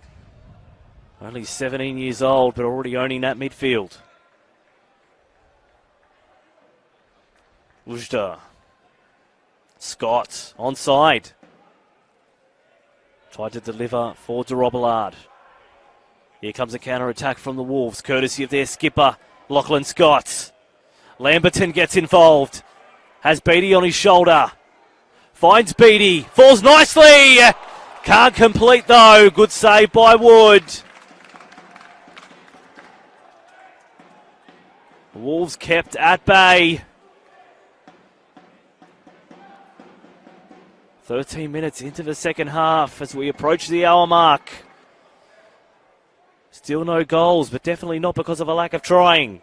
only 17 years old, but already owning that midfield. Ujda. Scott, onside. Tried to deliver for de Robillard. Here comes a counter-attack from the Wolves, courtesy of their skipper, Lachlan Scott. Lamberton gets involved. Has Beattie on his shoulder. Finds Beattie. Falls nicely. Can't complete though. Good save by Wood. Wolves kept at bay. 13 minutes into the second half as we approach the hour mark. Still no goals, but definitely not because of a lack of trying.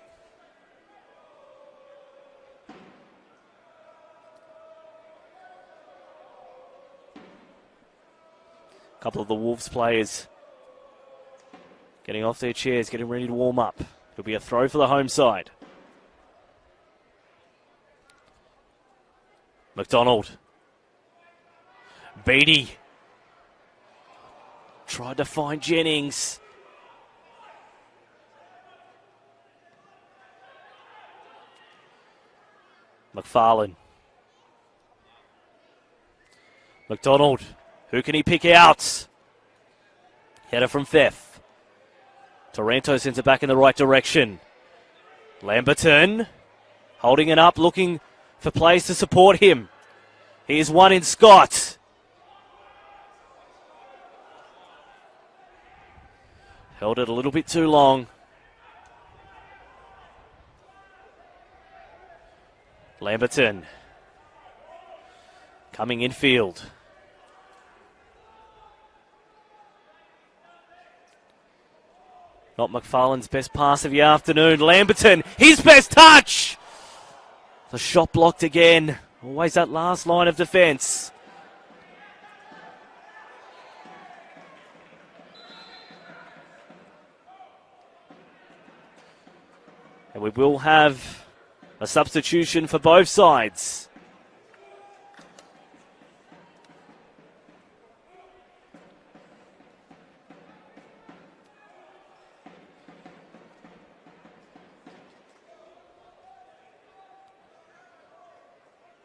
A couple of the Wolves players getting off their chairs, getting ready to warm up. It'll be a throw for the home side. McDonald. Beattie. Tried to find Jennings. McFarlane. McDonald. Who can he pick out? Header from Theth. Taranto sends it back in the right direction. Lamberton. Holding it up, looking for players to support him. Here's one in Scott. Held it a little bit too long. Lamberton. Coming infield. Not McFarlane's best pass of the afternoon. Lamberton, his best touch! The shot blocked again. Always that last line of defence. And we will have a substitution for both sides.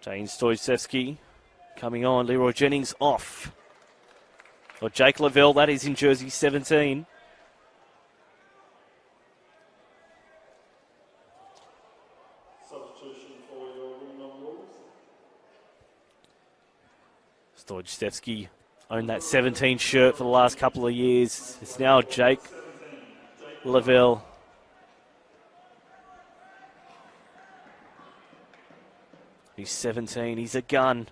Jane Stoyczewski coming on. Leroy Jennings off. Or Jake Lavelle, that is in jersey 17. Substitution for your Wollongong Wolves. Stoyczewski owned that 17 shirt for the last couple of years. It's now Jake Lavelle. He's 17. He's a gun.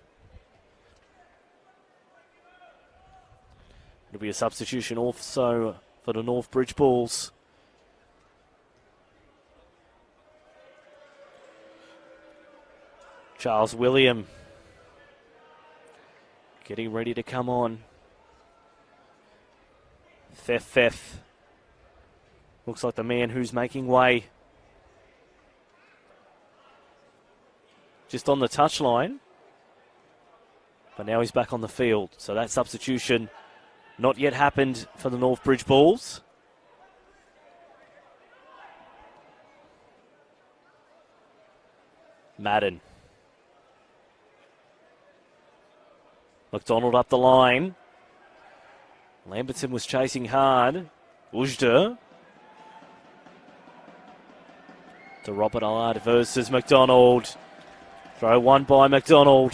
It'll be a substitution also for the Northbridge Bulls. Charles William getting ready to come on. Theth. Looks like the man who's making way. Just on the touchline. But now he's back on the field. So that substitution not yet happened for the Northbridge Bulls. Madden. McDonald up the line. Lamberton was chasing hard. Ujda. To Robert Allard versus McDonald. Throw one by McDonald.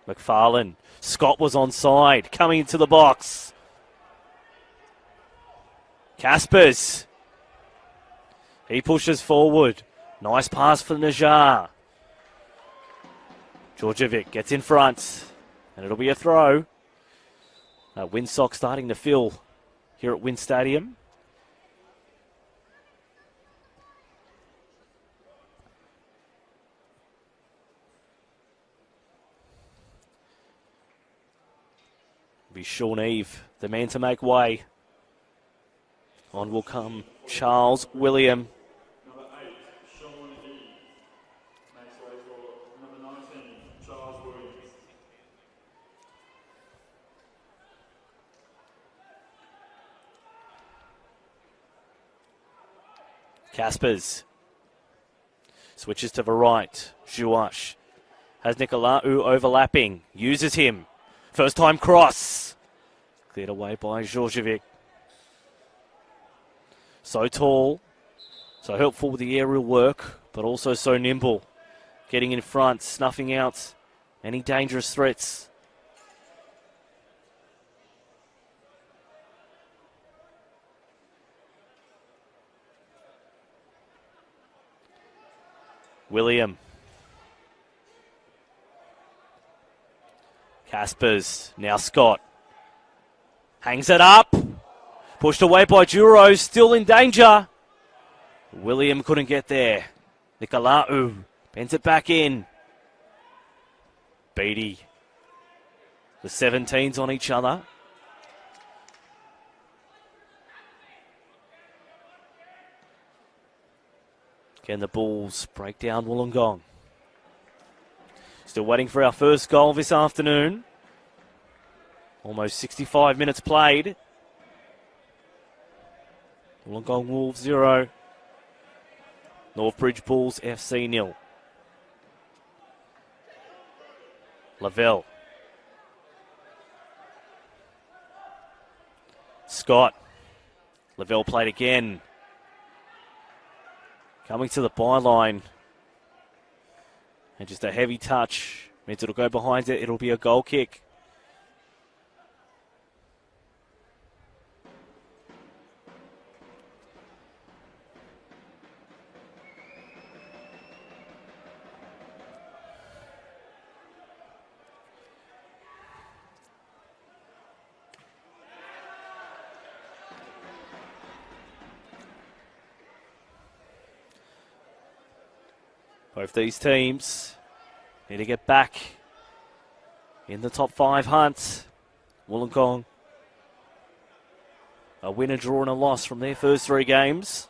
McFarlane. Scott was onside. Coming into the box. Caspers. He pushes forward. Nice pass for Najar. Georgievic gets in front. And it'll be a throw. Windsock starting to fill here at Wynn Stadium. Be Sean Eve, the man to make way. On will come Charles William. Number 8, Sean Eve. Makes way for number 19, Charles Williams. Caspers. Switches to the right. Juash Has Nicolau overlapping. Uses him. First time cross. Cleared away by Georgievic. So tall. So helpful with the aerial work. But also so nimble. Getting in front. Snuffing out any dangerous threats. William. Caspers. Now Scott. Hangs it up. Pushed away by Duro. Still in danger. William couldn't get there. Nicolau bends it back in. Beatty. The 17s on each other. Can the Bulls break down Wollongong? Still waiting for our first goal this afternoon. Almost 65 minutes played. Wollongong Wolves 0. Northbridge Bulls FC 0. Lavelle. Scott. Lavelle played again. Coming to the byline. And just a heavy touch. Means it'll go behind it. It'll be a goal kick. Both these teams need to get back in the top 5 hunt. Wollongong, a win, a draw and a loss from their first 3 games.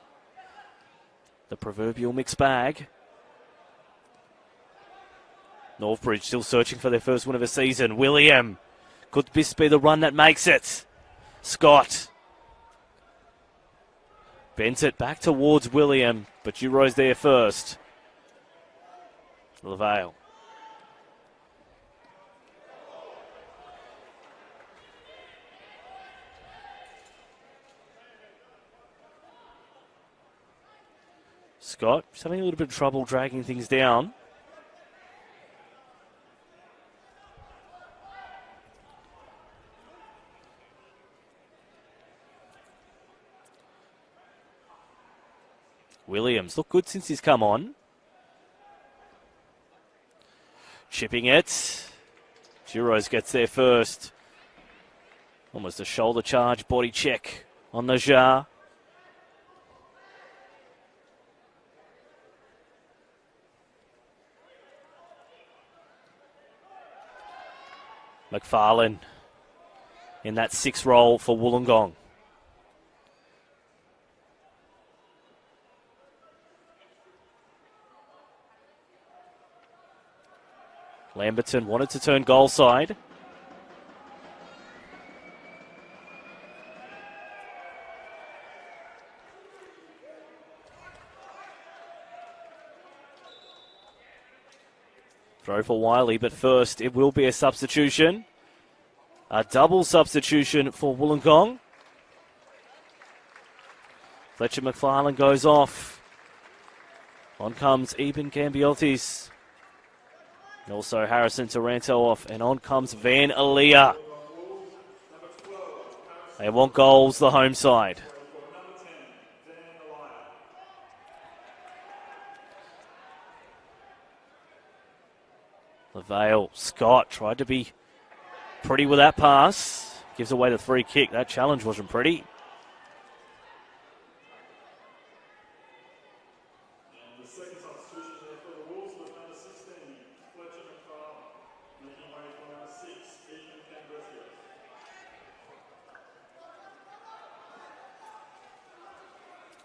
The proverbial mixed bag. Northbridge still searching for their first win of the season. William, could this be the run that makes it? Scott. Bent it back towards William, but Duro's there first. Lavelle. Scott, just having a little bit of trouble dragging things down. Williams looked good since he's come on. Chipping it. Duros gets there first. Almost a shoulder charge, body check on Najar. McFarlane in that 6th role for Wollongong. Lamberton wanted to turn goal side. Throw for Wiley, but first it will be a substitution. A double substitution for Wollongong. Fletcher McFarlane goes off. On comes Eben Gambiotis. And also Harrison Taranto off, and on comes Van Aaliyah. They want goals, the home side. Lavelle, Scott tried to be pretty with that pass. Gives away the free kick. That challenge wasn't pretty.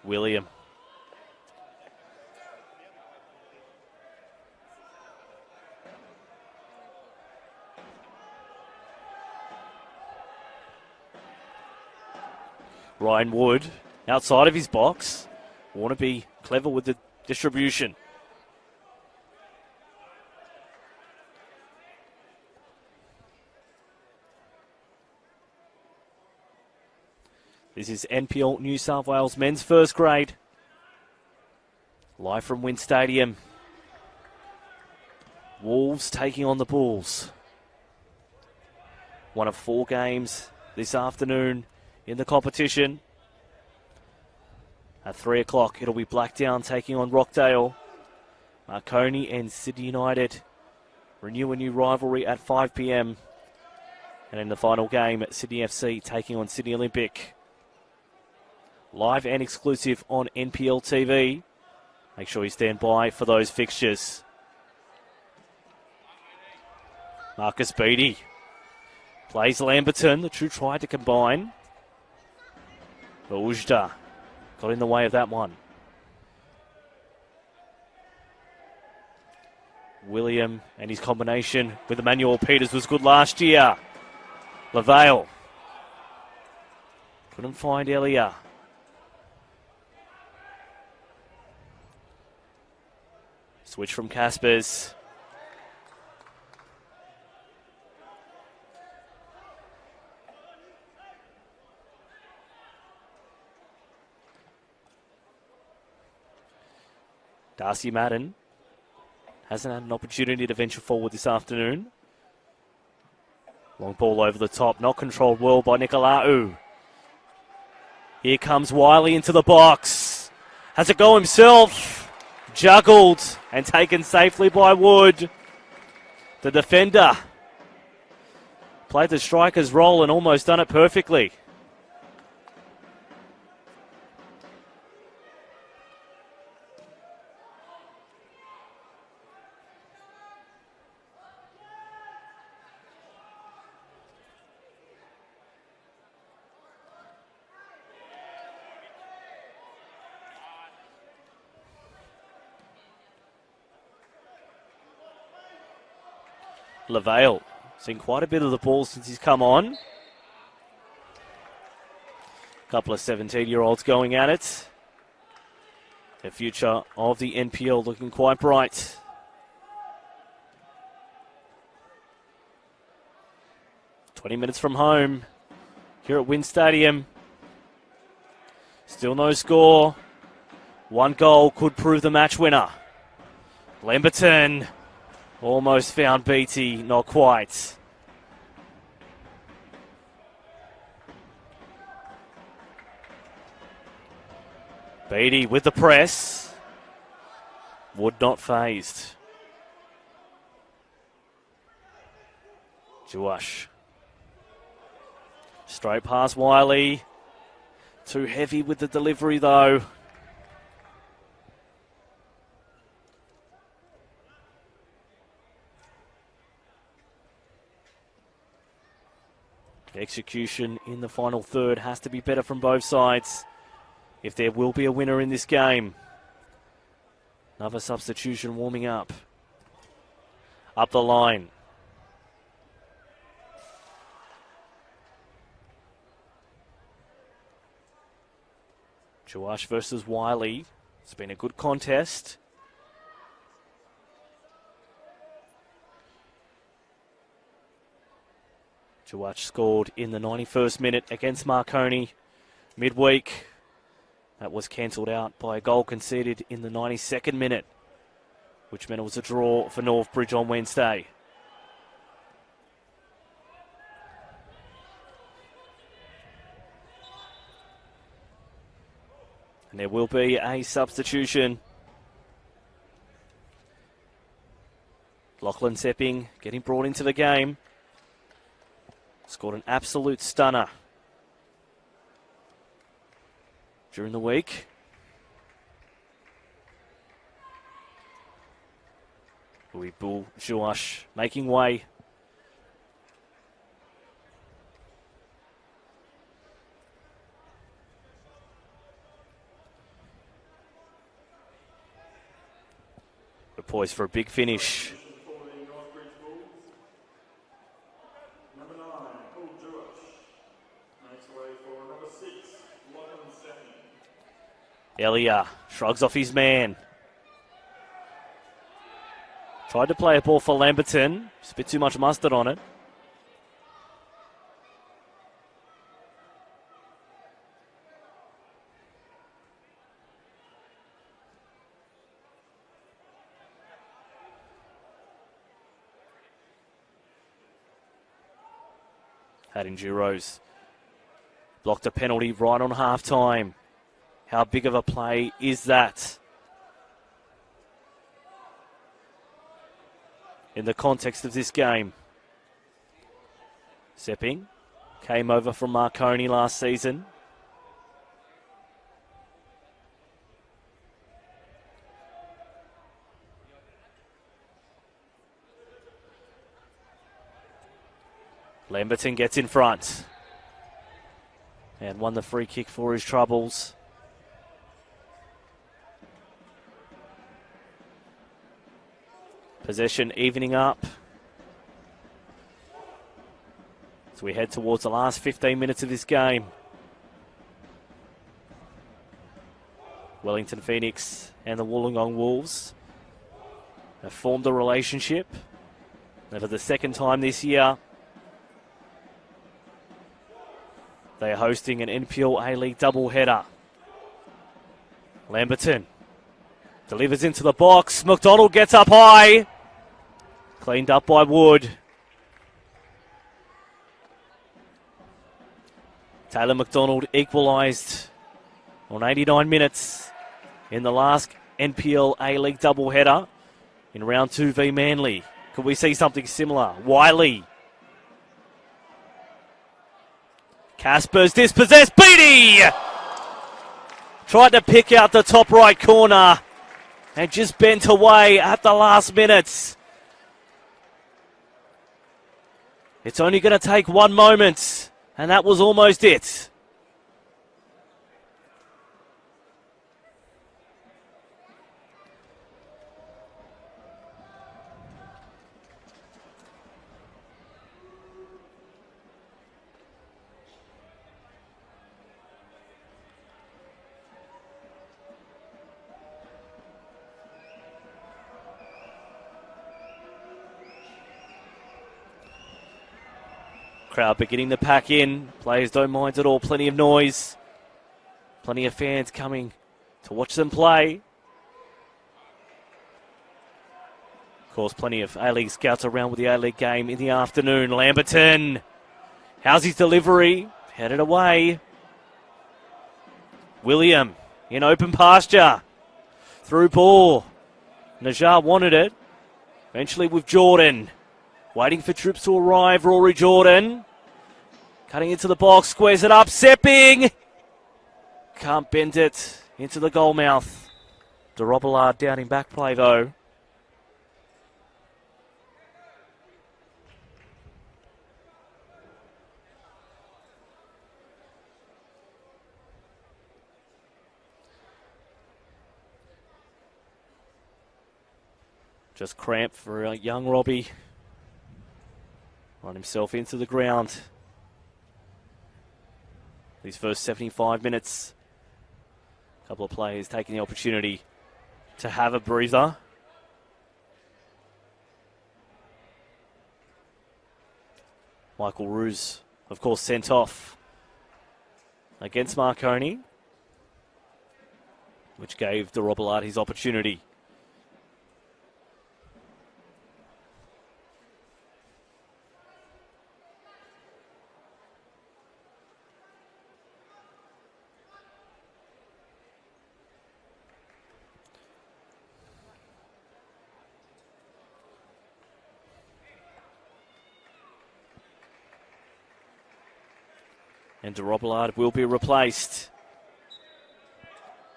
William. Ryan Wood outside of his box. Want to be clever with the distribution. This is NPL New South Wales men's first grade. Live from Wynn Stadium. Wolves taking on the Bulls. One of 4 games this afternoon in the competition. At 3 o'clock, it'll be Blackdown taking on Rockdale. Marconi and Sydney United renew a new rivalry at 5 p.m. And in the final game, Sydney FC taking on Sydney Olympic. Live and exclusive on NPL TV. Make sure you stand by for those fixtures. Marcus Beattie plays Lamberton. The two tried to combine. But Ujda got in the way of that one. William and his combination with Emmanuel Peters was good last year. LaVale couldn't find Elia. Switch from Caspers. Darcy Madden hasn't had an opportunity to venture forward this afternoon. Long ball over the top, not controlled well by Nicolaou. Here comes Wiley into the box. Has a go himself. Juggled and taken safely by Wood. The defender played the striker's role and almost done it perfectly. LaVale seen quite a bit of the ball since he's come on. A couple of 17-year-olds going at it. The future of the NPL looking quite bright. "20 minutes from home here at Wynn Stadium. Still no score. 1 goal could prove the match winner. Lamberton almost found Beattie, not quite. Beattie with the press. Wood not phased. Jewash. Straight past Wiley. Too heavy with the delivery though. Execution in the final third has to be better from both sides if there will be a winner in this game. Another substitution warming up. Up the line. Jewash versus Wiley. It's been a good contest. Jewash scored in the 91st minute against Marconi midweek. That was cancelled out by a goal conceded in the 92nd minute, which meant it was a draw for Northbridge on Wednesday. And there will be a substitution. Lachlan Sepping getting brought into the game. Scored an absolute stunner during the week. Bull Jewash making way. We're poised for a big finish. Elia shrugs off his man. Tried to play a ball for Lamberton. Just a bit too much mustard on it. Had Enduros. Blocked a penalty right on half-time. How big of a play is that? In the context of this game. Sepping came over from Marconi last season. Lamberton gets in front. And won the free kick for his troubles. Possession evening up. So we head towards the last 15 minutes of this game. Wellington Phoenix and the Wollongong Wolves have formed a relationship. And for the second time this year, they are hosting an NPL A-League doubleheader. Lamberton delivers into the box. McDonald gets up high. Cleaned up by Wood. Taylor McDonald equalised on 89 minutes in the last NPL A-League doubleheader in round 2 v Manly. Could we see something similar? Wiley. Casper's dispossessed. Beatty! Tried to pick out the top right corner and just bent away at the last minutes. It's only going to take one moment, and that was almost it. Crowd beginning to pack in. Players don't mind at all. Plenty of noise. Plenty of fans coming to watch them play. Of course, plenty of A-League scouts around with the A-League game in the afternoon. Lamberton. How's his delivery? Headed away. William in open pasture. Through ball. Najjar wanted it. Eventually with Jordan. Waiting for troops to arrive. Rory Jordan. Cutting into the box. Squares it up. Sepping. Can't bend it into the goal mouth. DeRobillard down in back play though. Just cramp for young Robbie. Run himself into the ground. These first 75 minutes. A couple of players taking the opportunity to have a breather. Michael Roos, of course, sent off against Marconi, which gave DeRobillard his opportunity. And DeRobillard will be replaced.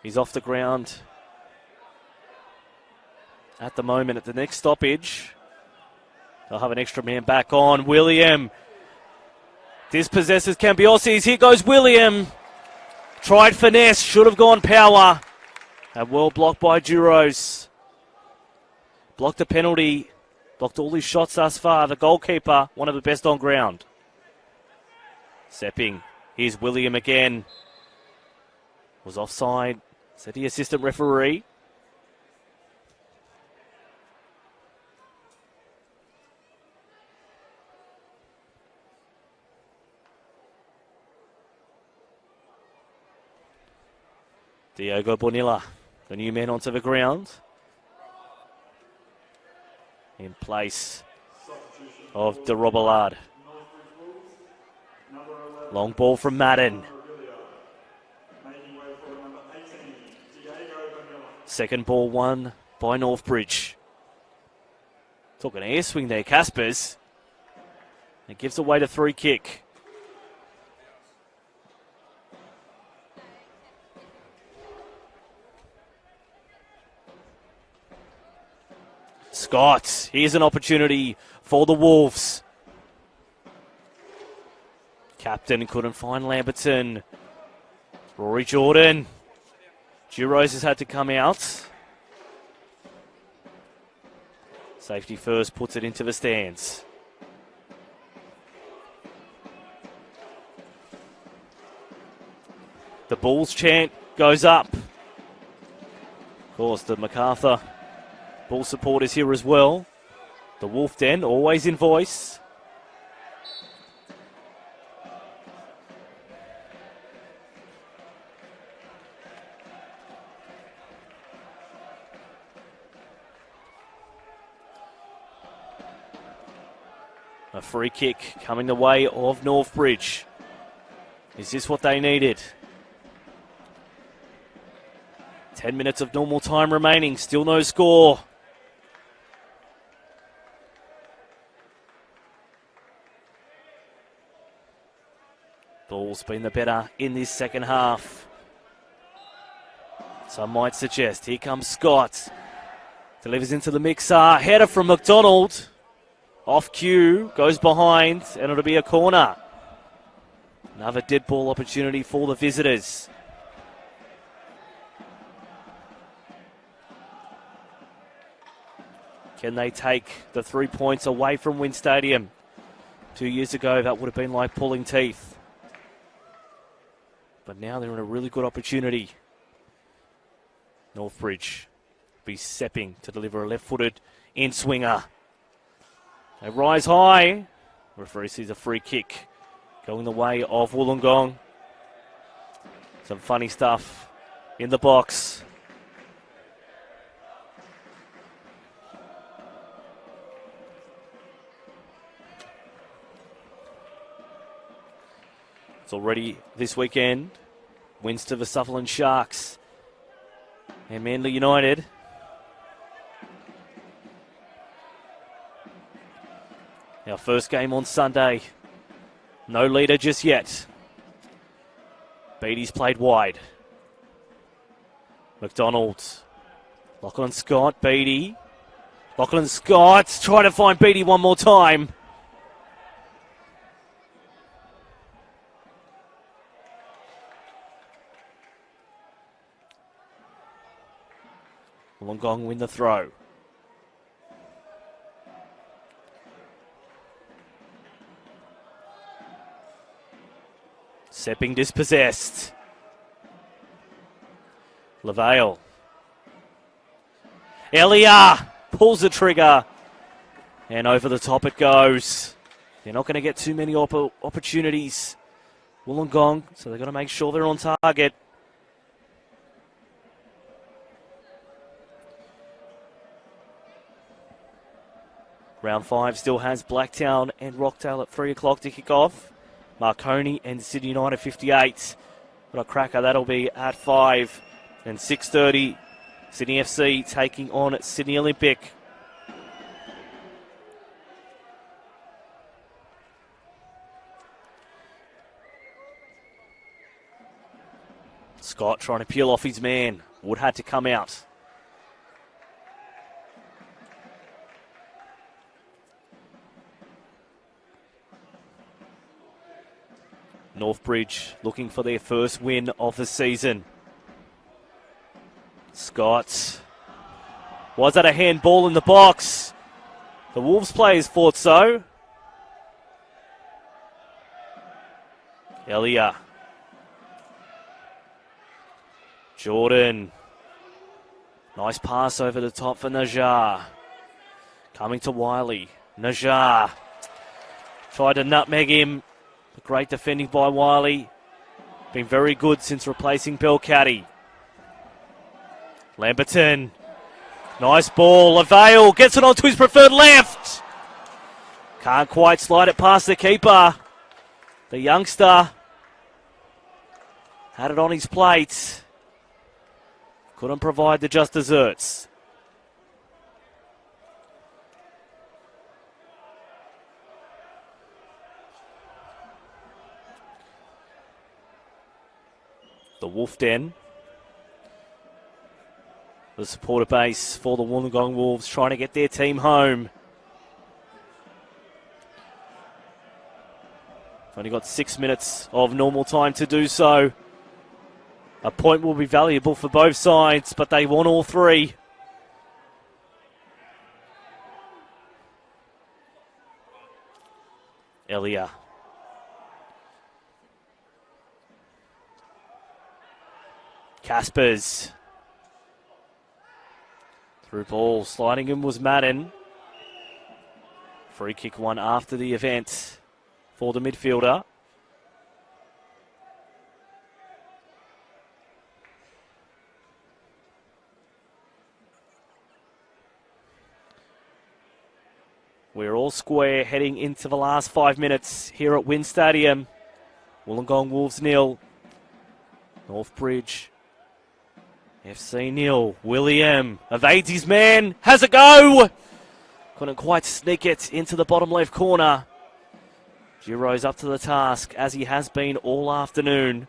He's off the ground at the moment. At the next stoppage, they'll have an extra man back on. William dispossesses Cambiosi's. Here goes William. Tried finesse, should have gone power. And well blocked by Duros. Blocked a penalty. Blocked all his shots thus far. The goalkeeper, one of the best on ground. Sepping. Here's William again. Was offside. Said the assistant referee. Diogo Bonilla, the new man onto the ground. In place of DeRobillard. Long ball from Madden. Making way for number 18, Diego Vanilla. Second ball won by Northbridge. Took an air swing there, Caspers. It gives away the free kick. Scott, here's an opportunity for the Wolves. Captain couldn't find Lamberton. Rory Jordan. Duros has had to come out. Safety first puts it into the stands. The Bulls chant goes up. Of course, the MacArthur Bull supporters here as well. The Wolf Den, always in voice. A free kick coming the way of Northbridge. Is this what they needed? 10 minutes of normal time remaining, still no score. Ball's been the better in this second half. Some might suggest, here comes Scott. Delivers into the mixer, header from McDonald. Off cue, goes behind, and it'll be a corner. Another dead ball opportunity for the visitors. Can they take the 3 points away from Wynn Stadium? 2 years ago, that would have been like pulling teeth. But now they're in a really good opportunity. Northbridge be stepping to deliver a left-footed in-swinger. They rise high. Referee sees a free kick going the way of Wollongong. Some funny stuff in the box. It's already this weekend. Wins to the Sutherland Sharks and Manly United. Our first game on Sunday. No leader just yet. Beatty's played wide. McDonald. Lachlan Scott, Beatty. Lachlan Scott trying to find Beatty one more time. Wollongong win the throw. Sepping dispossessed. LaVale. Elia pulls the trigger. And over the top it goes. They're not going to get too many opportunities. Wollongong, so they've got to make sure they're on target. Round 5 still has Blacktown and Rockdale at 3 o'clock to kick off. Marconi and Sydney United 58. What a cracker that'll be at 5. And 6:30, Sydney FC taking on Sydney Olympic. Scott trying to peel off his man. Wood had to come out. Northbridge looking for their first win of the season. Scott. Was that a handball in the box? The Wolves players thought so. Elia. Jordan. Nice pass over the top for Najjar. Coming to Wiley. Najjar. Tried to nutmeg him. Great defending by Wiley. Been very good since replacing Belcaddy. Lamberton. Nice ball. LaVale gets it onto his preferred left. Can't quite slide it past the keeper. The youngster Had it on his plate. Couldn't provide the just desserts. The Wolf Den. The supporter base for the Wollongong Wolves trying to get their team home. Only got 6 minutes of normal time to do so. A point will be valuable for both sides, but they want all three. Elia. Caspers. Through ball, sliding in was Madden. Free kick one after the event for the midfielder. We're all square heading into the last 5 minutes here at Wynn Stadium. Wollongong Wolves 0. Northbridge FC 0. William evades his man. Has a go. Couldn't quite sneak it into the bottom left corner. Giro's up to the task as he has been all afternoon.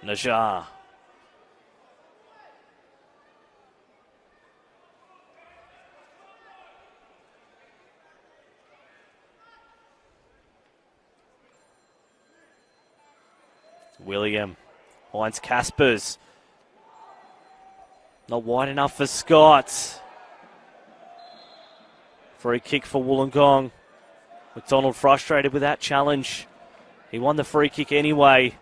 Najar. William finds Caspers. Not wide enough for Scott. Free kick for Wollongong. McDonald frustrated with that challenge. He won the free kick anyway.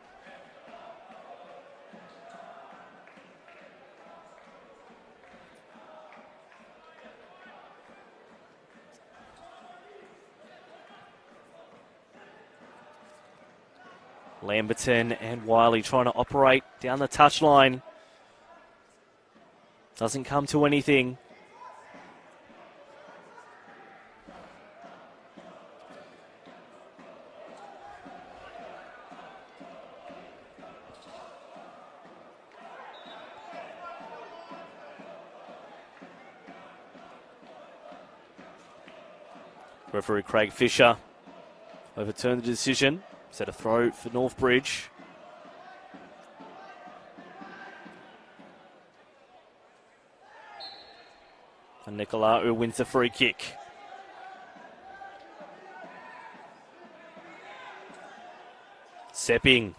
Lamberton and Wiley trying to operate down the touchline. Doesn't come to anything. Referee Craig Fisher overturned the decision. Set a throw for Northbridge. And Nicolau wins the free kick. Sepping.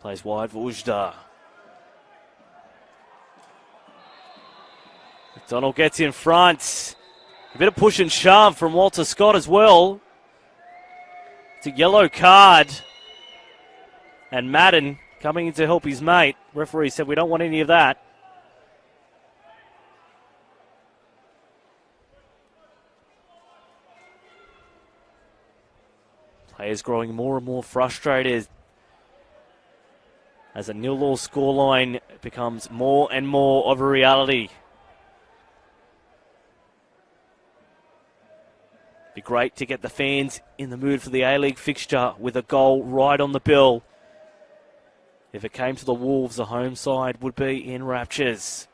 Plays wide for Ujda. McDonald gets in front. A bit of push and shove from Walter Scott as well. It's a yellow card. And Madden coming in to help his mate. Referee said we don't want any of that. Players growing more and more frustrated as a 0-0 scoreline becomes more and more of a reality. Be great to get the fans in the mood for the A-League fixture with a goal right on the bill. If it came to the Wolves, the home side would be in raptures.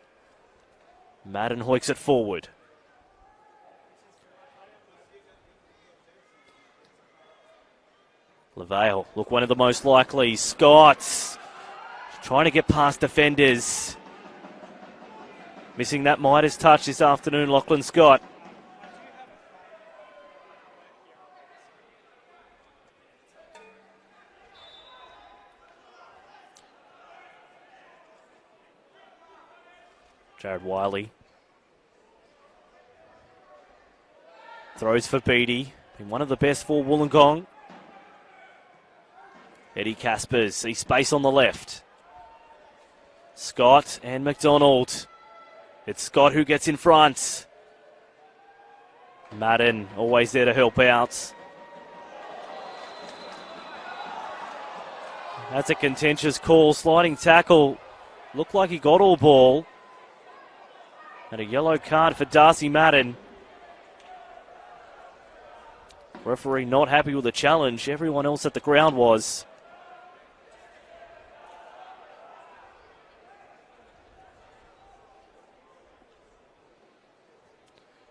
Madden hoiks it forward. LaVale, look, one of the most likely. Scott trying to get past defenders. Missing that Midas touch this afternoon, Lachlan Scott. Jared Wiley throws for Beattie. Been one of the best for Wollongong. Eddie Caspers sees space on the left. Scott and McDonald. It's Scott who gets in front. Madden always there to help out. That's a contentious call. Sliding tackle. Looked like he got all ball. And a yellow card for Darcy Madden. Referee not happy with the challenge. Everyone else at the ground was.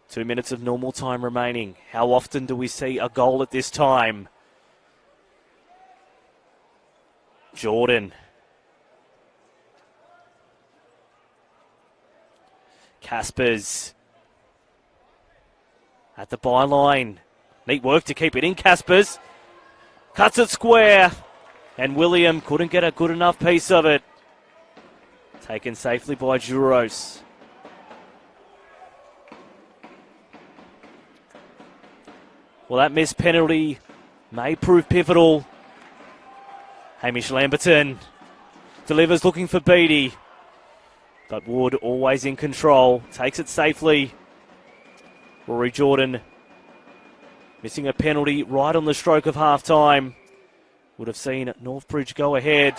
Two minutes of normal time remaining. How often do we see a goal at this time? Jordan. Caspers. At the byline. Neat work to keep it in, Caspers. Cuts it square. And William couldn't get a good enough piece of it. Taken safely by Juros. Well, that missed penalty may prove pivotal. Hamish Lamberton delivers looking for Beattie. But Wood always in control. Takes it safely. Rory Jordan missing a penalty right on the stroke of half-time. Would have seen Northbridge go ahead.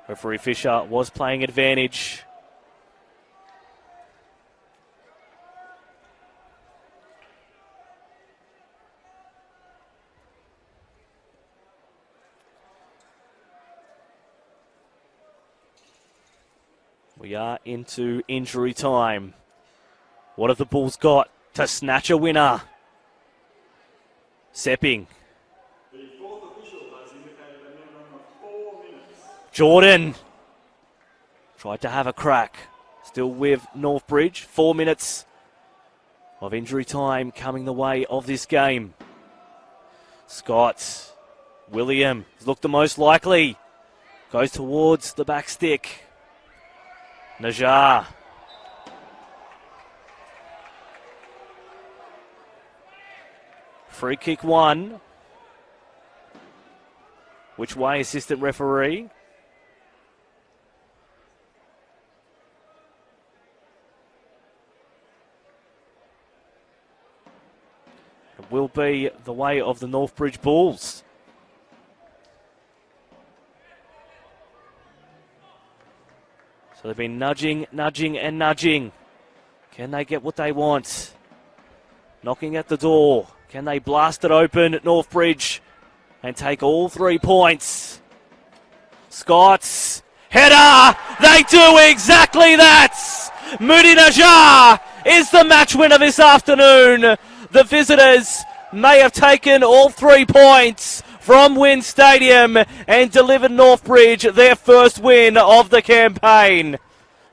Referee Fisher was playing advantage. We are into injury time. What have the Bulls got to snatch a winner? Sepping. The fourth official has indicated a minimum of 4 minutes. Jordan tried to have a crack. Still with Northbridge. 4 minutes of injury time coming the way of this game. Scott. William looked the most likely. Goes towards the back stick. Najjar. Free kick one. Which way, assistant referee? It will be the way of the Northbridge Bulls. So they've been nudging, and nudging. Can they get what they want? Knocking at the door. Can they blast it open at Northbridge and take all 3 points? Scott's header! They do exactly that! Moody Najjar is the match winner this afternoon. The visitors may have taken all 3 points from Wynn Stadium and delivered Northbridge their first win of the campaign.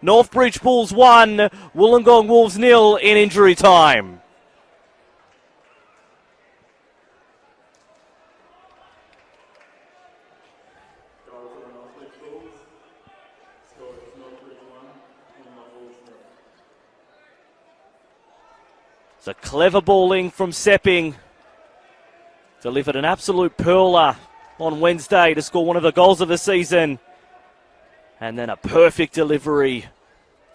Northbridge Bulls 1, Wollongong Wolves 0 in injury time. Goal for the Northbridge Bulls. Score is Northbridge 1, Wollongong Wolves 0. It's a clever balling from Sepping. Delivered an absolute pearler on Wednesday to score one of the goals of the season. And then a perfect delivery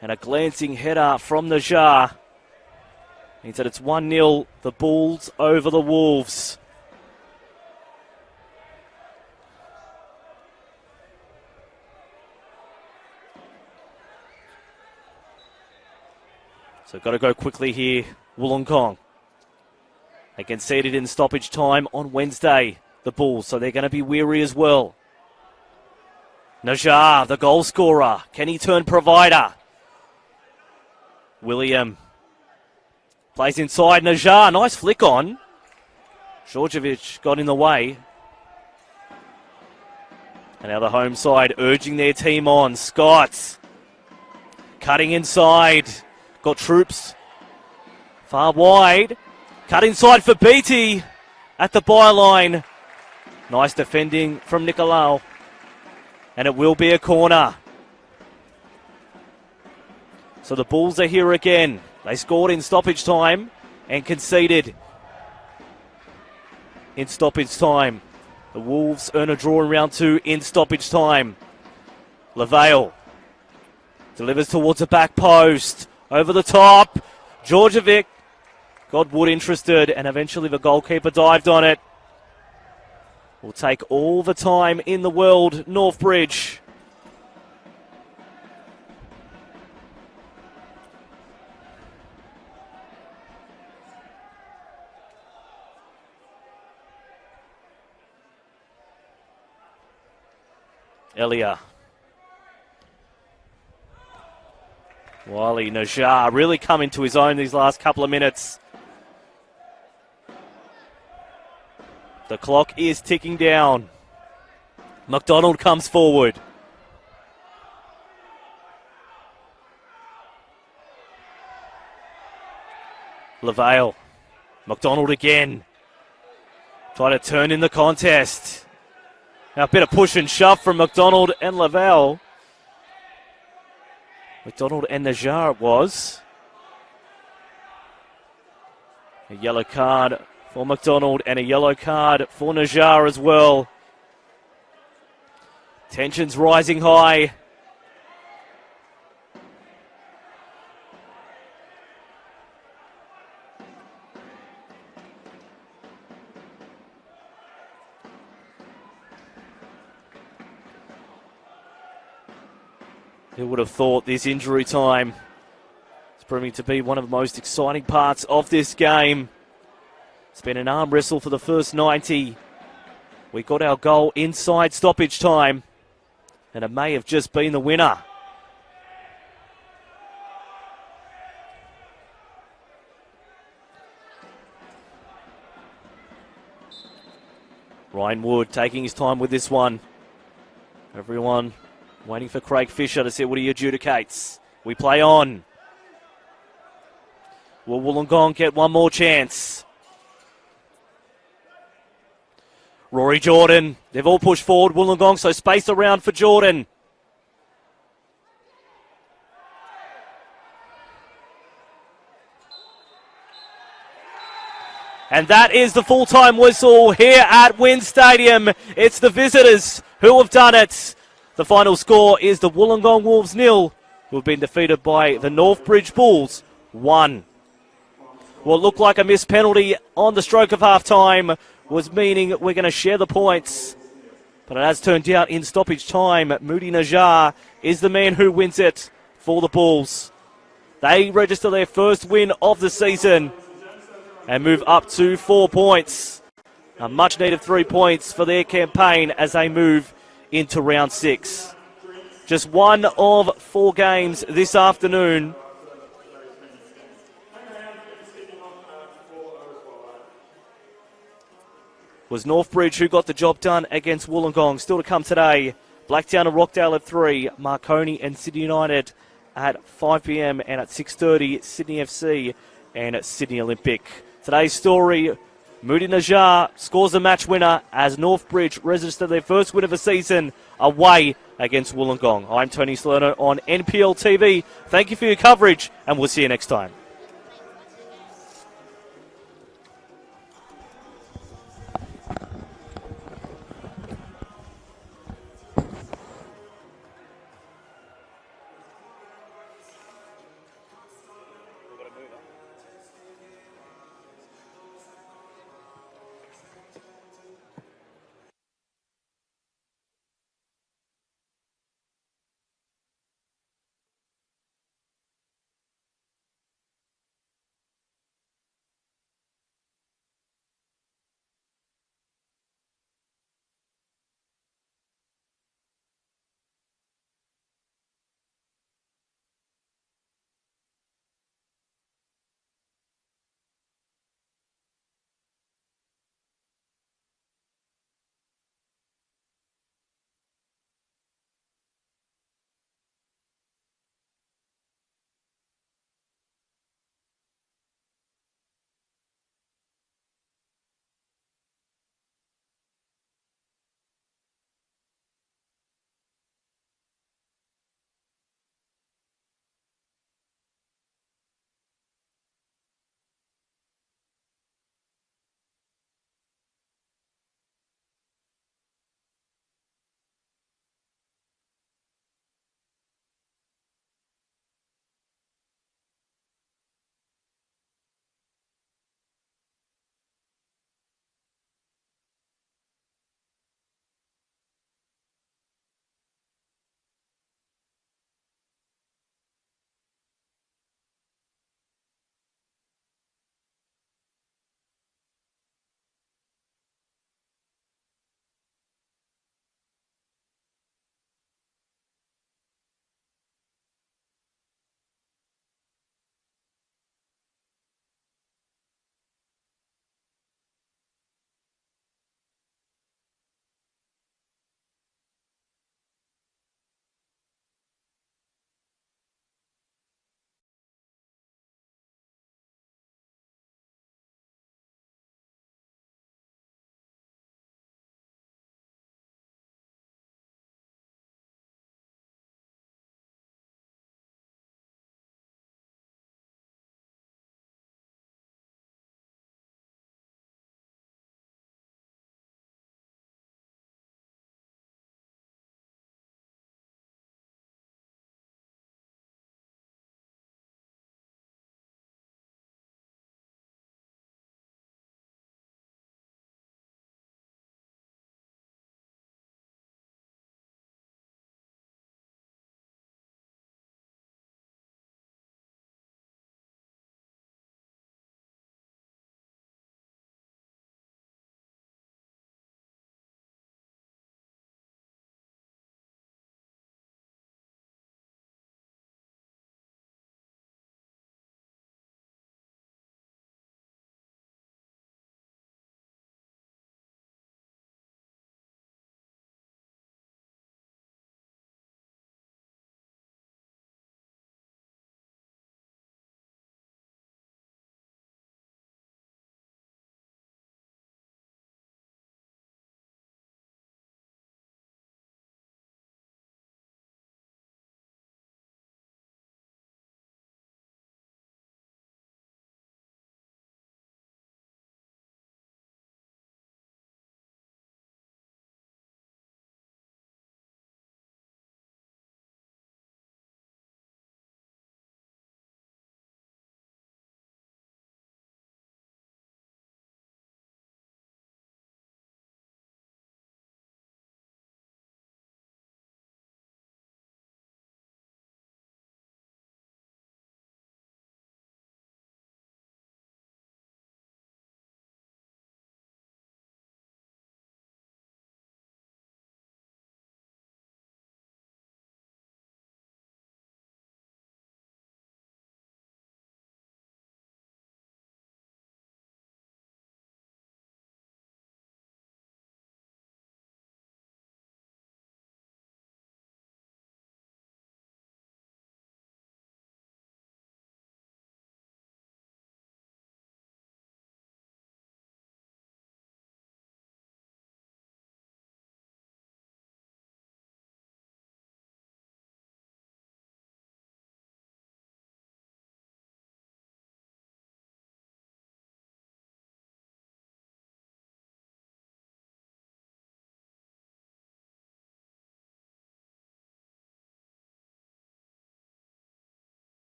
and a glancing header from Najjar. Means that it's 1-0, the Bulls over the Wolves. So got to go quickly here, Wollongong. They conceded in stoppage time on Wednesday, the Bulls, so they're going to be weary as well. Najjar, the goal scorer. Can he turn provider? William plays inside. Najjar, nice flick on. Georgievich got in the way. And now the home side urging their team on. Scott cutting inside. Got Troops far wide. Cut inside for Beattie at the byline. Nice defending from Nicolau. And it will be a corner. So the Bulls are here again. They scored in stoppage time and conceded in stoppage time. The Wolves earn a draw in round 2 in stoppage time. LaVale delivers towards the back post. Over the top. Georgievic Godwood interested, and eventually the goalkeeper dived on it. Will take all the time in the world, Northbridge. Elia. Wally Najjar really come into his own these last couple of minutes. The clock is ticking down. McDonald comes forward. LaVale. McDonald again. Try to turn in the contest. Now a bit of push and shove from McDonald and LaVale. McDonald and Najjar it was. A yellow card for McDonald and a yellow card for Najjar as well. Tensions rising high. Who would have thought this injury time is proving to be one of the most exciting parts of this game. It's been an arm wrestle for the first 90. We got our goal inside stoppage time, and it may have just been the winner. Ryan Wood taking his time with this one. Everyone waiting for Craig Fisher to see what he adjudicates. We play on. Will Wollongong get one more chance? Rory Jordan. They've all pushed forward Wollongong, so space around for Jordan. And that is the full-time whistle here at Wynn Stadium. It's the visitors who have done it. The final score is the Wollongong Wolves 0, who have been defeated by the Northbridge Bulls 1. What looked like a missed penalty on the stroke of half-time was meaning we're going to share the points. But it has turned out in stoppage time. Moody Najjar is the man who wins it for the Bulls. They register their first win of the season and move up to 4 points. A much-needed 3 points for their campaign as they move into round 6. Just one of 4 games this afternoon. Was Northbridge who got the job done against Wollongong. Still to come today. Blacktown and Rockdale at 3. Marconi and Sydney United at 5 p.m. and at 6:30 Sydney FC and Sydney Olympic. Today's story, Moody Najjar scores a match winner as Northbridge register their first win of the season away against Wollongong. I'm Tony Salerno on NPL TV. Thank you for your coverage, and we'll see you next time.